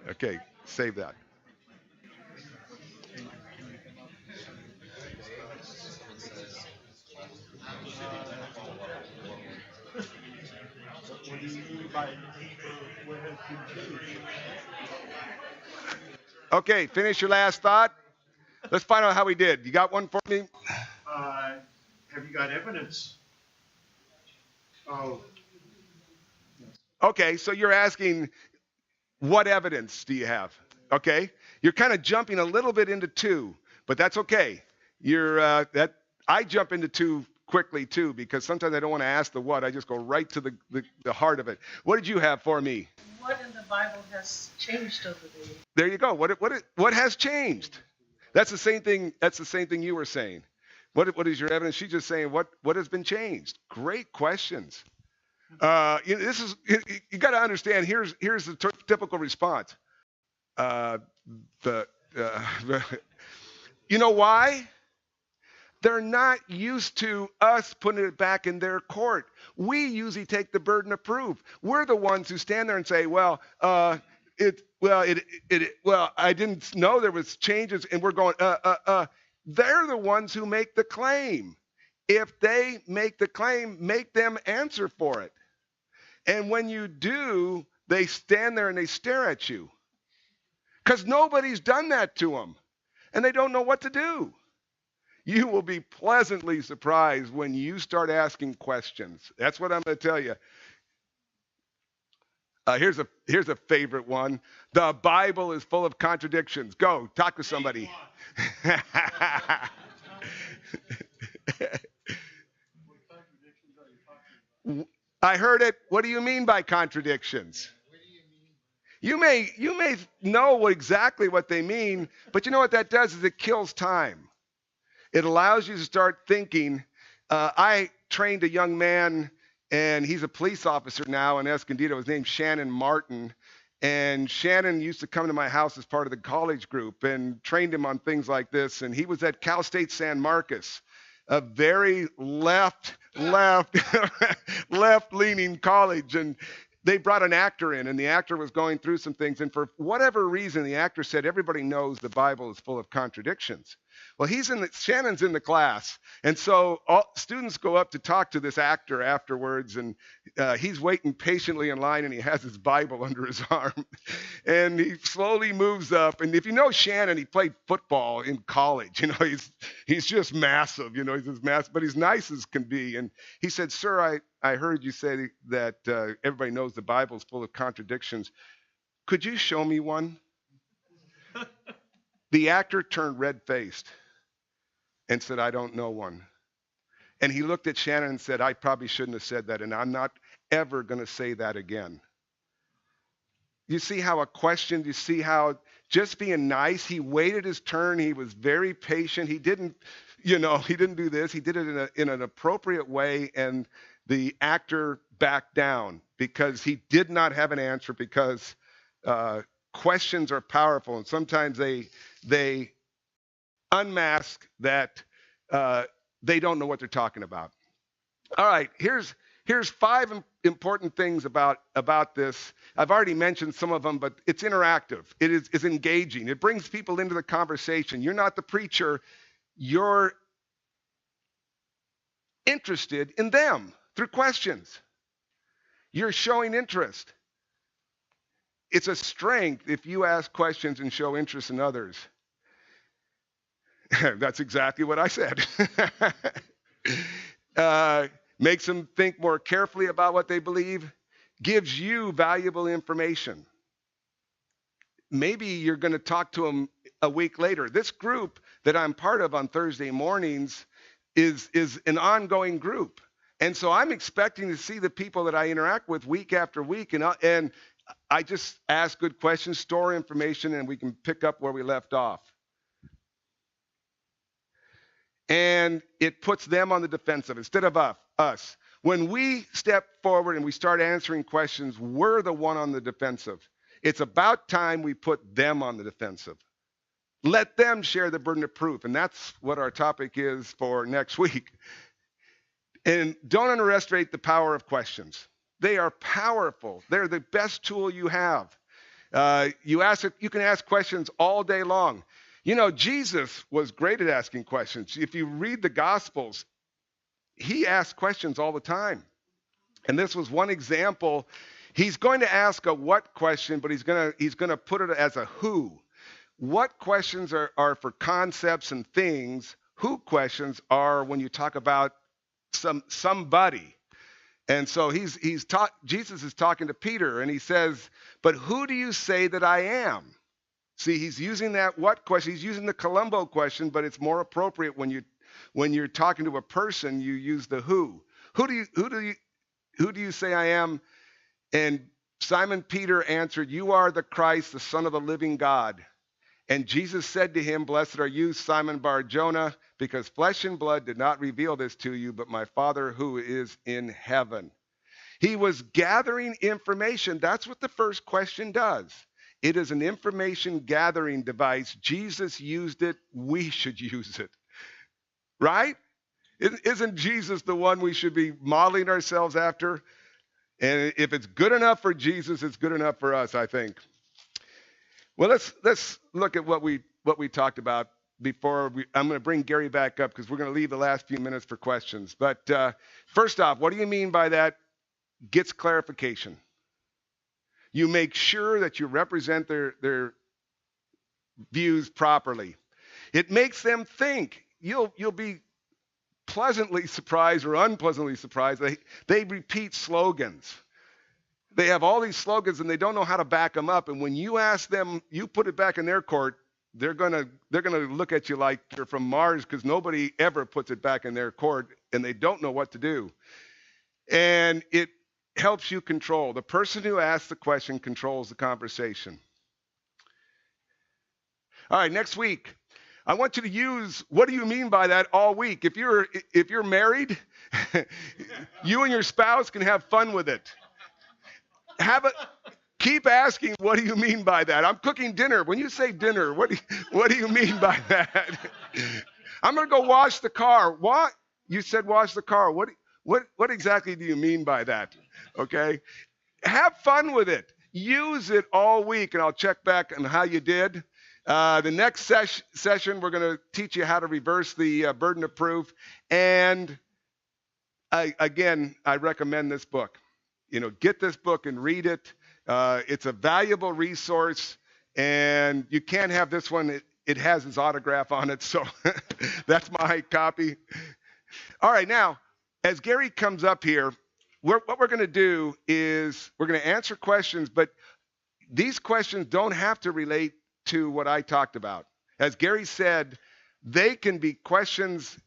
F: Okay, save that.
E: What do you mean by what has been changed?
F: Okay, finish your last thought. Let's find out how he did. You got one for me?
G: Have you got evidence? Oh,
F: Okay, so you're asking, what evidence do you have? Okay, you're kind of jumping a little bit into two, but that's okay. I jump into two quickly too, because sometimes I don't want to ask the what. I just go right to the heart of it. What did you have for me?
H: What in the Bible has changed over the years?
F: There you go. What has changed? That's the same thing. That's the same thing you were saying. What is your evidence? She's just saying what has been changed. Great questions. This is you got to understand. Here's the typical response. You know why? They're not used to us putting it back in their court. We usually take the burden of proof. We're the ones who stand there and say, well, I didn't know there was changes, and we're going, They're the ones who make the claim. If they make the claim, make them answer for it. And when you do, they stand there and they stare at you. Because nobody's done that to them. And they don't know what to do. You will be pleasantly surprised when you start asking questions. That's what I'm going to tell you. Here's a favorite one. The Bible is full of contradictions. Go, talk to somebody. I heard it. What do you mean by contradictions? You may know exactly what they mean, but you know what that does is it kills time. It allows you to start thinking. I trained a young man, and he's a police officer now in Escondido. His name's Shannon Martin. And Shannon used to come to my house as part of the college group and trained him on things like this. And he was at Cal State San Marcos, a very left-leaning college. And they brought an actor in, and the actor was going through some things. And for whatever reason, the actor said, everybody knows the Bible is full of contradictions. Well, Shannon's in the class. And so all students go up to talk to this actor afterwards, and he's waiting patiently in line, and he has his Bible under his arm. And he slowly moves up. And if you know Shannon, he played football in college. You know, he's just massive. You know, he's as massive, but he's nice as can be. And he said, sir, I heard you say that everybody knows the Bible is full of contradictions. Could you show me one? The actor turned red-faced and said, I don't know one. And he looked at Shannon and said, I probably shouldn't have said that, and I'm not ever going to say that again. You see how you see how just being nice, he waited his turn, he was very patient, he didn't do this, he did it in an appropriate way, and the actor backed down because he did not have an answer, because questions are powerful, and sometimes they unmask that they don't know what they're talking about. All right, here's 5 important things about this. I've already mentioned some of them, but it's interactive. It's engaging. It brings people into the conversation. You're not the preacher. You're interested in them through questions. You're showing interest. It's a strength if you ask questions and show interest in others. That's exactly what I said. Makes them think more carefully about what they believe, gives you valuable information. Maybe you're going to talk to them a week later. This group that I'm part of on Thursday mornings is an ongoing group. And so I'm expecting to see the people that I interact with week after week. And I just ask good questions, store information, and we can pick up where we left off. And it puts them on the defensive instead of us. When we step forward and we start answering questions, we're the one on the defensive. It's about time we put them on the defensive. Let them share the burden of proof. And that's what our topic is for next week. And don't underestimate the power of questions. They are powerful. They're the best tool you have. You can ask questions all day long. You know, Jesus was great at asking questions. If you read the Gospels, he asked questions all the time. And this was one example. He's going to ask a what question, but he's going to put it as a who. What questions are for concepts and things. Who questions are when you talk about somebody. And so Jesus is talking to Peter, and he says, but who do you say that I am? See, he's using that what question. He's using the Columbo question, but it's more appropriate when you're talking to a person, you use the who. Who do you say I am? And Simon Peter answered, you are the Christ, the Son of the living God. And Jesus said to him, blessed are you, Simon Bar-Jonah, because flesh and blood did not reveal this to you, but my Father who is in heaven. He was gathering information. That's what the first question does. It is an information gathering device. Jesus used it. We should use it. Right? Isn't Jesus the one we should be modeling ourselves after? And if it's good enough for Jesus, it's good enough for us, I think. Well, let's look at what we talked about before. I'm going to bring Gary back up because we're going to leave the last few minutes for questions. But first off, what do you mean by that? Gets clarification. You make sure that you represent their views properly. It makes them think. You'll be pleasantly surprised or unpleasantly surprised. They repeat slogans. They have all these slogans and they don't know how to back them up. And when you ask them, you put it back in their court, they're gonna look at you like you're from Mars because nobody ever puts it back in their court and they don't know what to do. And it helps you control. The person who asks the question controls the conversation. All right, next week, I want you to use what do you mean by that all week. If you're married, you and your spouse can have fun with it. Keep asking, what do you mean by that? I'm cooking dinner. When you say dinner, what do you mean by that? I'm going to go wash the car. What? You said wash the car. What exactly do you mean by that? Okay? Have fun with it. Use it all week, and I'll check back on how you did. The next session, we're going to teach you how to reverse the burden of proof. And I recommend this book. Get this book and read it. It's a valuable resource, and you can't have this one. It has his autograph on it, so that's my copy. All right, now, as Gary comes up here, what we're going to do is we're going to answer questions, but these questions don't have to relate to what I talked about. As Gary said, they can be questions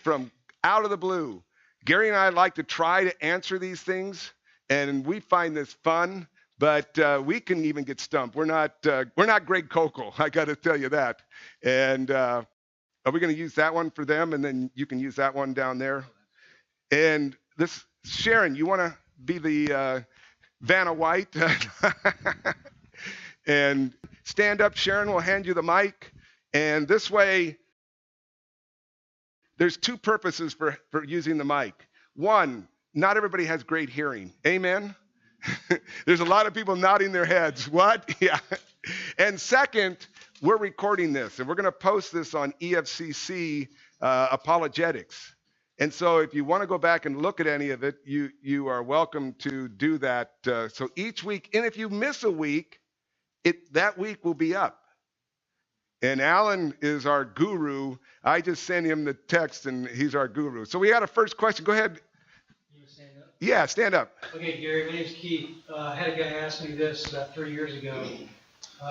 F: from out of the blue. Gary and I like to try to answer these things. And we find this fun, but we can even get stumped. We're not Greg Kokel, I got to tell you that. And are we going to use that one for them? And then you can use that one down there. And this, Sharon, you want to be the Vanna White? And stand up, Sharon will hand you the mic. And this way, there's two purposes for using the mic. One, not everybody has great hearing. Amen? There's a lot of people nodding their heads. What? Yeah. And second, we're recording this, and we're going to post this on EFCC Apologetics. And so if you want to go back and look at any of it, you are welcome to do that. So each week, and if you miss a week, that week will be up. And Alan is our guru. I just send him the text, and he's our guru. So we got a first question. Go ahead.
I: Stand up?
F: Yeah, stand up.
I: Okay, Gary, my name's Keith. I had a guy ask me this about 3 years ago.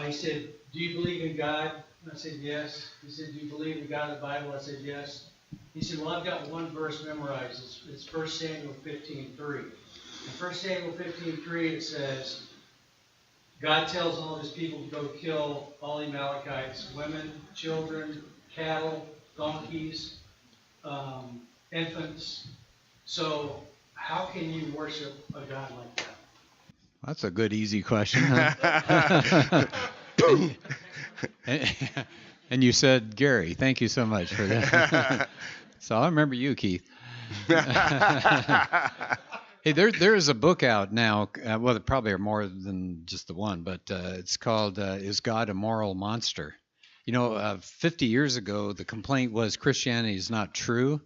I: He said, do you believe in God? And I said, yes. He said, do you believe in God of the Bible? I said, yes. He said, well, I've got one verse memorized. It's 1 Samuel 15:3. In 1 Samuel 15:3, it says, God tells all of his people to go kill all the Amalekites, women, children, cattle, donkeys, infants. So how can you worship a God like that?
J: That's a good, easy question. Huh? And you said, Gary, thank you so much for that. So I remember you, Keith. Hey, there is a book out now. Well, there probably are more than just the one, but it's called Is God a Moral Monster? 50 years ago, the complaint was Christianity is not true.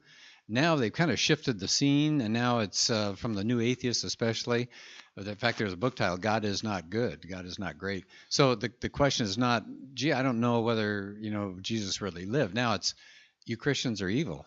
J: Now they've kind of shifted the scene, and now it's from the new atheists especially. In fact, there's a book title, God is not good, God is not great. So the question is not gee, I don't know whether, Jesus really lived. Now it's, you Christians are evil.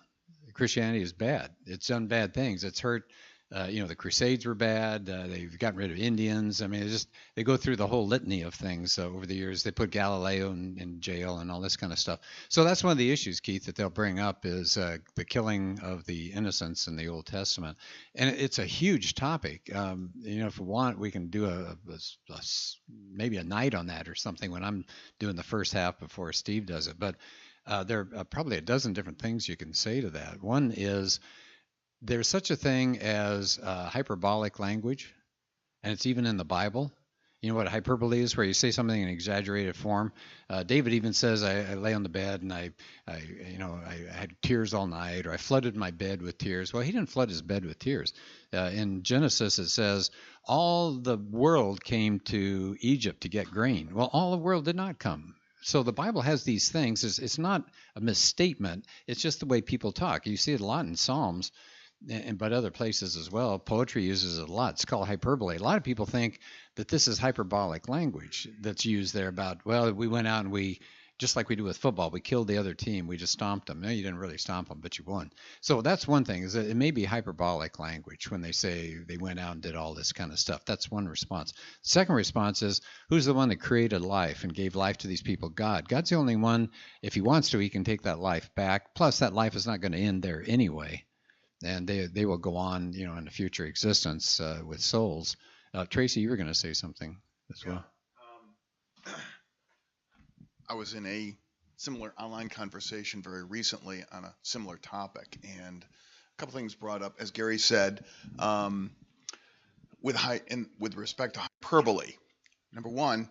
J: Christianity is bad. It's done bad things. It's hurt. The Crusades were bad. They've gotten rid of Indians. I mean, they go through the whole litany of things over the years. They put Galileo in jail and all this kind of stuff. So that's one of the issues, Keith, that they'll bring up is the killing of the innocents in the Old Testament, and it's a huge topic. If we want, we can do maybe a night on that or something when I'm doing the first half before Steve does it. But there are probably a dozen different things you can say to that. One is, there's such a thing as hyperbolic language, and it's even in the Bible. You know what hyperbole is, where you say something in exaggerated form. David even says, I lay on the bed and I had tears all night, or I flooded my bed with tears. Well, he didn't flood his bed with tears. In Genesis, it says, all the world came to Egypt to get grain. Well, all the world did not come. So the Bible has these things. It's not a misstatement. It's just the way people talk. You see it a lot in Psalms, but other places as well. Poetry uses it a lot. It's called hyperbole. A lot of people think that this is hyperbolic language that's used there about, well, we went out and we, just like we do with football, we killed the other team. We just stomped them. No, you didn't really stomp them, but you won. So that's one thing, is that it may be hyperbolic language when they say they went out and did all this kind of stuff. That's one response. Second response is, who's the one that created life and gave life to these people? God. God's the only one. If he wants to, he can take that life back. Plus, that life is not going to end there anyway. And they will go on, in a future existence with souls. Tracy, you were going to say something as well.
K: I was in a similar online conversation very recently on a similar topic, and a couple things brought up, as Gary said, with respect to hyperbole. Number one,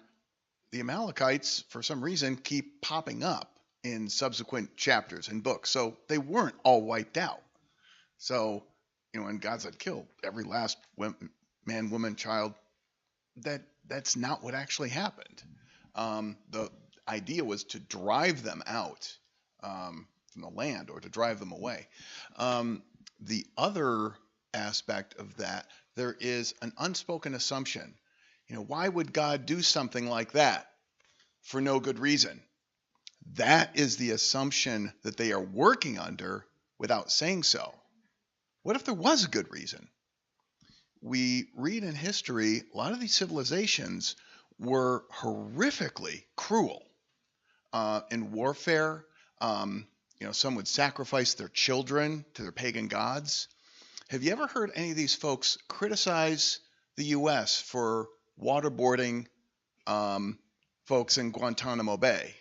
K: the Amalekites, for some reason, keep popping up in subsequent chapters and books, so they weren't all wiped out. So, and God said, kill every last man, woman, child. That's not what actually happened. The idea was to drive them out from the land, or to drive them away. The other aspect of that, there is an unspoken assumption. Why would God do something like that? For no good reason. That is the assumption that they are working under without saying so. What if there was a good reason? We read in history, a lot of these civilizations were horrifically cruel in warfare. Some would sacrifice their children to their pagan gods. Have you ever heard any of these folks criticize the U.S. for waterboarding folks in Guantanamo Bay?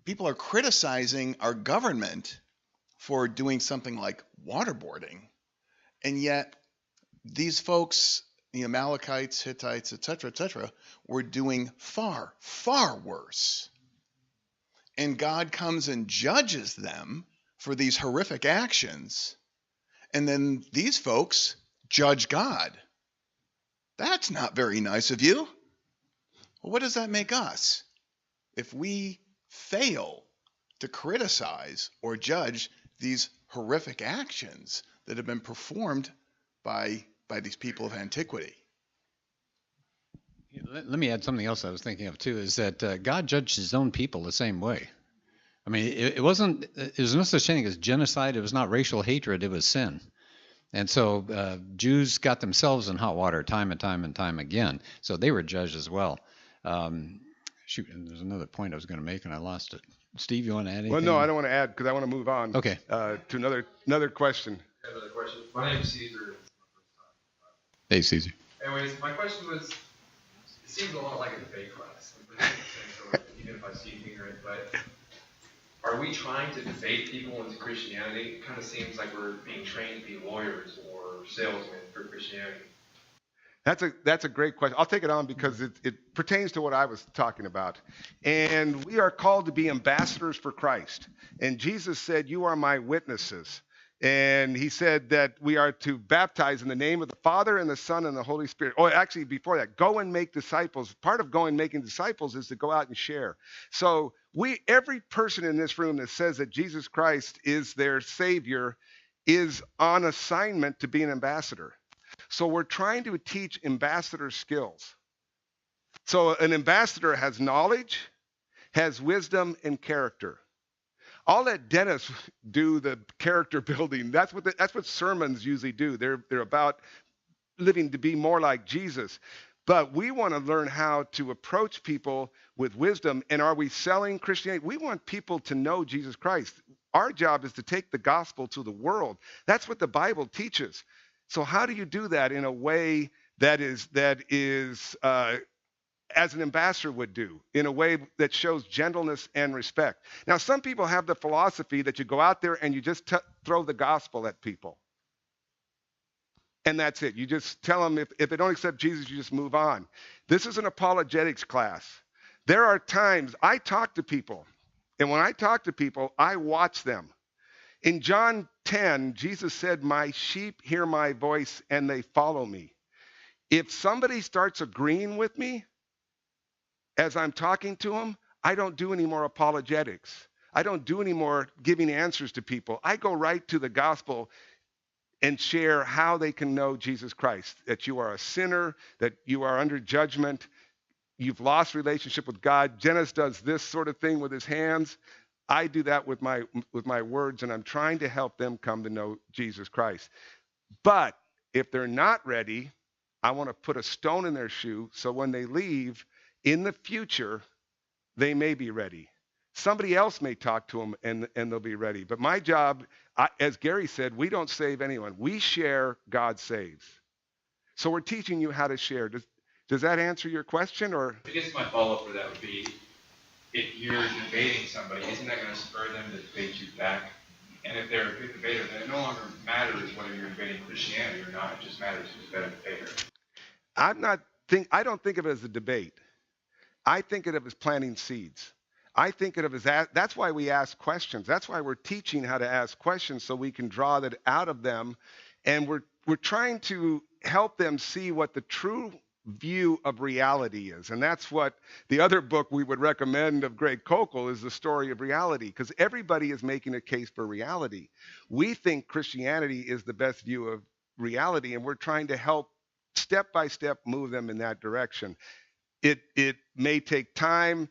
K: People are criticizing our government for doing something like waterboarding, and yet these folks, the Amalekites, Hittites, etc., were doing far, far worse. And God comes and judges them for these horrific actions, and then these folks judge God. That's not very nice of you. Well, what does that make us? If we fail to criticize or judge these horrific actions that have been performed by these people of antiquity.
J: Let me add something else I was thinking of too, is that God judged his own people the same way. I mean, it was no such thing as genocide. It was not racial hatred. It was sin. And so Jews got themselves in hot water time and time and time again. So they were judged as well. Shoot, and there's another point I was going to make and I lost it. Steve, you want to add anything?
F: Well, no, I don't want to add because I want to move on.
J: Okay.
F: To another question.
L: Another question. My name's Caesar.
J: Hey, Caesar.
L: Anyways, my question was, it seems a lot like a debate class, even if I seem ignorant, but are we trying to debate people into Christianity? It kind of seems like we're being trained to be lawyers or salesmen for Christianity.
F: That's a great question. I'll take it on because it pertains to what I was talking about. And we are called to be ambassadors for Christ. And Jesus said, "You are my witnesses." And he said that we are to baptize in the name of the Father and the Son and the Holy Spirit. Oh, actually, before that, go and make disciples. Part of going and making disciples is to go out and share. So every person in this room that says that Jesus Christ is their Savior is on assignment to be an ambassador. So we're trying to teach ambassador skills. So an ambassador has knowledge, has wisdom, and character. I'll let Dennis do the character building. That's what sermons usually do. They're about living to be more like Jesus. But we want to learn how to approach people with wisdom. And are we selling Christianity? We want people to know Jesus Christ. Our job is to take the gospel to the world. That's what the Bible teaches. So how do you do that in a way that is as an ambassador would do, in a way that shows gentleness and respect? Now, some people have the philosophy that you go out there and you just throw the gospel at people. And that's it. You just tell them if they don't accept Jesus, you just move on. This is an apologetics class. There are times I talk to people, and when I talk to people, I watch them. In John 10, Jesus said, "My sheep hear my voice and they follow me." If somebody starts agreeing with me as I'm talking to them, I don't do any more apologetics. I don't do any more giving answers to people. I go right to the gospel and share how they can know Jesus Christ, that you are a sinner, that you are under judgment, you've lost relationship with God. Dennis does this sort of thing with his hands. I do that with my words, and I'm trying to help them come to know Jesus Christ. But if they're not ready, I want to put a stone in their shoe so when they leave, in the future, they may be ready. Somebody else may talk to them and they'll be ready. But my job, as Gary said, we don't save anyone. We share, God saves. So we're teaching you how to share. Does that answer your question? Or
L: I guess my follow-up for that would be, if you're debating somebody, isn't that going to spur them to debate you back? And if they're a good debater, then it no longer matters whether you're debating Christianity or not. It just matters who's a better debater.
F: I don't think of it as a debate. I think of it as planting seeds. I think of it as that's why we ask questions. That's why we're teaching how to ask questions, so we can draw that out of them. And we're trying to help them see what the true view of reality is. And that's what the other book we would recommend of Greg Koukl is, The Story of Reality, because everybody is making a case for reality. We think Christianity is the best view of reality, and we're trying to help step by step move them in that direction. It may take time,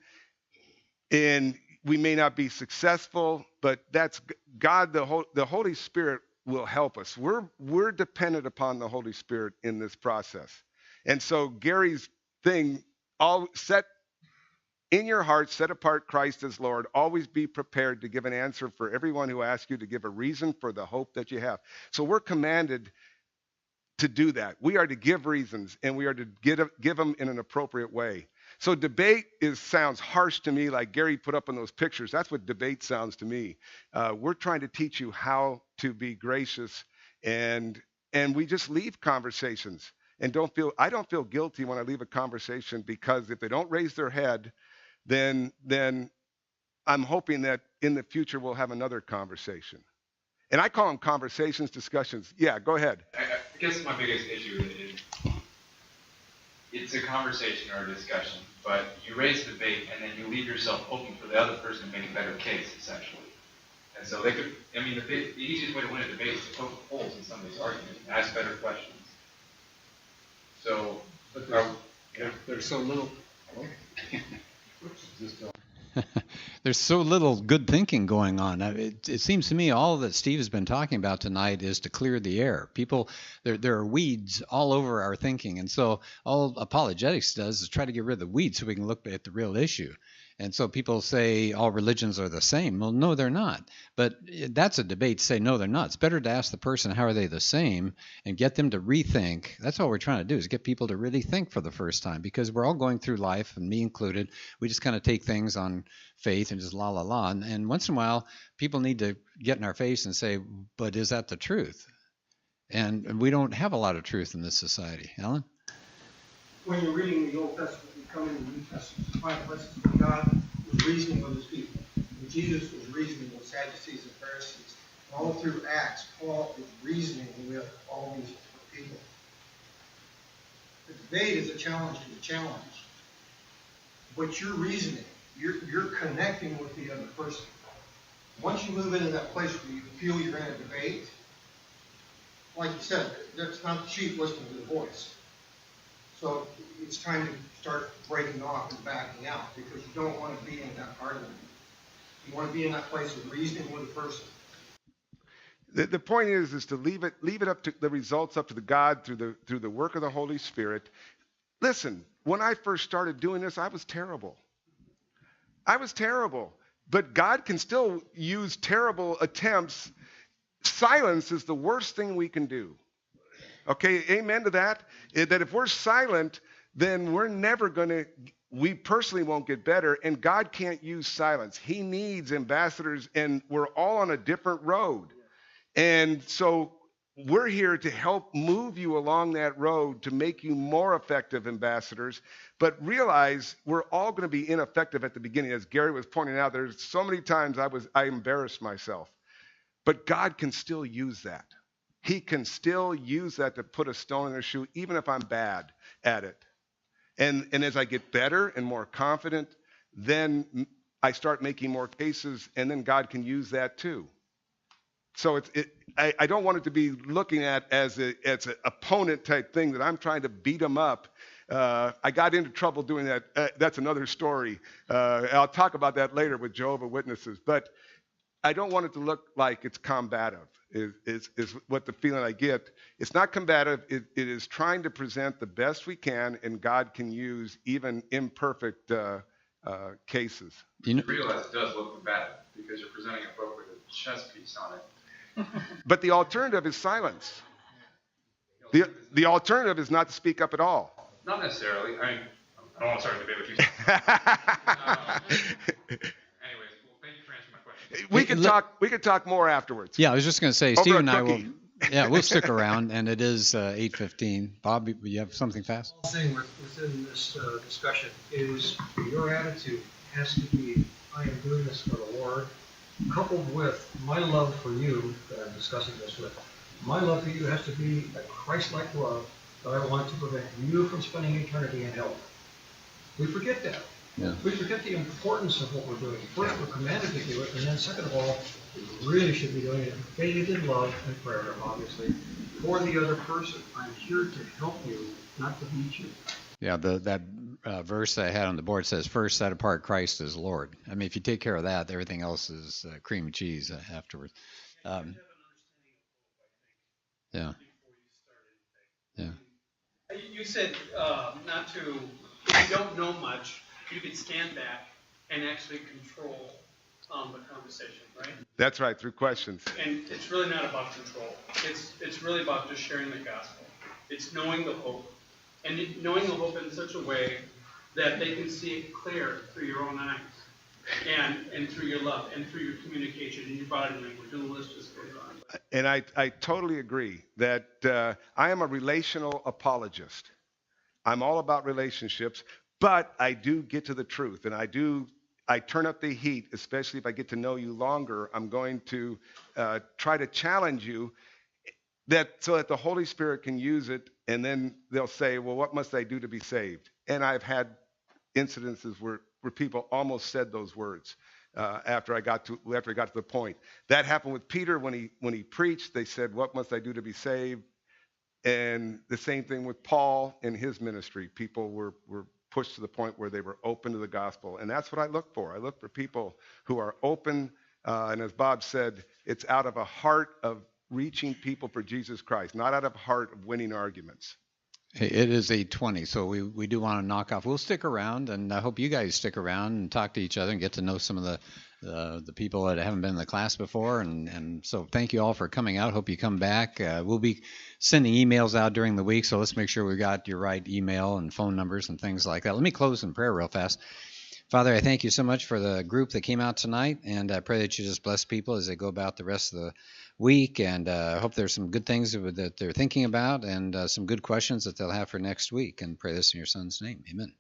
F: and we may not be successful, but that's God. The Holy Spirit will help us. We're dependent upon the Holy Spirit in this process. And so Gary's thing, all set in your heart, set apart Christ as Lord. Always be prepared to give an answer for everyone who asks you, to give a reason for the hope that you have. So we're commanded to do that. We are to give reasons, and we are to give them in an appropriate way. So debate sounds harsh to me, like Gary put up in those pictures. That's what debate sounds to me. We're trying to teach you how to be gracious, and we just leave conversations. And I don't feel guilty when I leave a conversation, because if they don't raise their head, then I'm hoping that in the future we'll have another conversation. And I call them conversations, discussions. Yeah, go ahead.
L: I guess my biggest issue is it's a conversation or a discussion, but you raise the debate and then you leave yourself hoping for the other person to make a better case, essentially. And so the easiest way to win a debate is to poke holes in somebody's argument and ask better questions. So,
B: there's so little.
J: There's so little good thinking going on. It seems to me all that Steve has been talking about tonight is to clear the air. People, there are weeds all over our thinking. And so all apologetics does is try to get rid of the weeds so we can look at the real issue. And so people say all religions are the same. Well, no, they're not. But that's a debate to say, no, they're not. It's better to ask the person, how are they the same, and get them to rethink. That's all we're trying to do, is get people to really think for the first time, because we're all going through life, and me included. We just kind of take things on faith and just la, la, la. And once in a while, people need to get in our face and say, but is that the truth? And we don't have a lot of truth in this society. Alan?
B: When you're reading the Old Testament, you come into the New Testament, you find places where God was reasoning with his people. And Jesus was reasoning with Sadducees and Pharisees. All through Acts, Paul is reasoning with all these people. The debate is a challenge to the challenge. But you're reasoning. You're connecting with the other person. Once you move into that place where you feel you're in a debate, like you said, that's not the sheep listening to the voice. So it's time to start breaking off and backing out, because you don't want to be in that argument. You want to be in that place of reasoning with a person.
F: The point is to leave it up to the results up to the God through the work of the Holy Spirit. Listen, when I first started doing this, I was terrible. But God can still use terrible attempts. Silence is the worst thing we can do. Okay, amen to that? That if we're silent, then we personally won't get better, and God can't use silence. He needs ambassadors, and we're all on a different road. And so we're here to help move you along that road to make you more effective ambassadors. But realize we're all going to be ineffective at the beginning. As Gary was pointing out, there's so many times I embarrassed myself. But God can still use that. He can still use that to put a stone in their shoe, even if I'm bad at it. And as I get better and more confident, then I start making more cases, and then God can use that too. So I don't want it to be looking at as an opponent type thing that I'm trying to beat them up. I got into trouble doing that. That's another story. I'll talk about that later with Jehovah's Witnesses. But I don't want it to look like it's combative, is what the feeling I get. It's not combative. It is trying to present the best we can, and God can use even imperfect cases.
L: You realize it does look combative because you're presenting a book with a chess piece on it.
F: But the alternative is silence. The alternative is not to speak up at all.
L: Not necessarily. I mean, I don't want to start a debate with you. Anyways, well, thank you for answering my question.
F: We can talk more afterwards.
J: Yeah, I was just going to say,
F: Over
J: Steve
F: a
J: and I
F: cookie.
J: we'll stick around, and it is 8:15. Bob, you have something fast?
M: The thing within this discussion is your attitude has to be, I am doing this for the Lord, coupled with my love for you that I'm discussing this with. My love for you has to be a Christ-like love that I want to prevent you from spending eternity in hell. We forget that.
J: Yeah.
M: We forget the importance of what we're doing. First, we're commanded to do it, and then second of all, we really should be doing it bathed in love and prayer, obviously, for the other person. I'm here to help you, not to beat you.
J: Yeah, that verse I had on the board says, first set apart Christ as Lord. I mean, if you take care of that, everything else is cream and cheese afterwards. Yeah.
I: You said not to, if you don't know much, you can stand back and actually control the conversation, right?
F: That's right, through questions.
I: And it's really not about control. It's really about just sharing the gospel. It's knowing the hope. And knowing the hope in such a way that they can see it clear through your own eyes. And through your love, and through your communication, and your body language, and the list just goes on.
F: And I totally agree that I am a relational apologist. I'm all about relationships, but I do get to the truth, and I turn up the heat, especially if I get to know you longer. I'm going to try to challenge you so that the Holy Spirit can use it, and then they'll say, well, what must I do to be saved? And I've had incidences where people almost said those words after I got to the point. That happened with Peter when he preached. They said, what must I do to be saved? And the same thing with Paul in his ministry. People were pushed to the point where they were open to the gospel. And that's what I look for. I look for people who are open. And as Bob said, it's out of a heart of reaching people for Jesus Christ, not out of a heart of winning arguments.
J: Hey, it is 8:20, so we do want to knock off. We'll stick around, and I hope you guys stick around and talk to each other and get to know some of the people that haven't been in the class before. And so thank you all for coming out. Hope you come back. We'll be sending emails out during the week, so let's make sure we got your right email and phone numbers and things like that. Let me close in prayer real fast. Father, I thank you so much for the group that came out tonight, and I pray that you just bless people as they go about the rest of the week, and I hope there's some good things that they're thinking about and some good questions that they'll have for next week, and pray this in your son's name. Amen.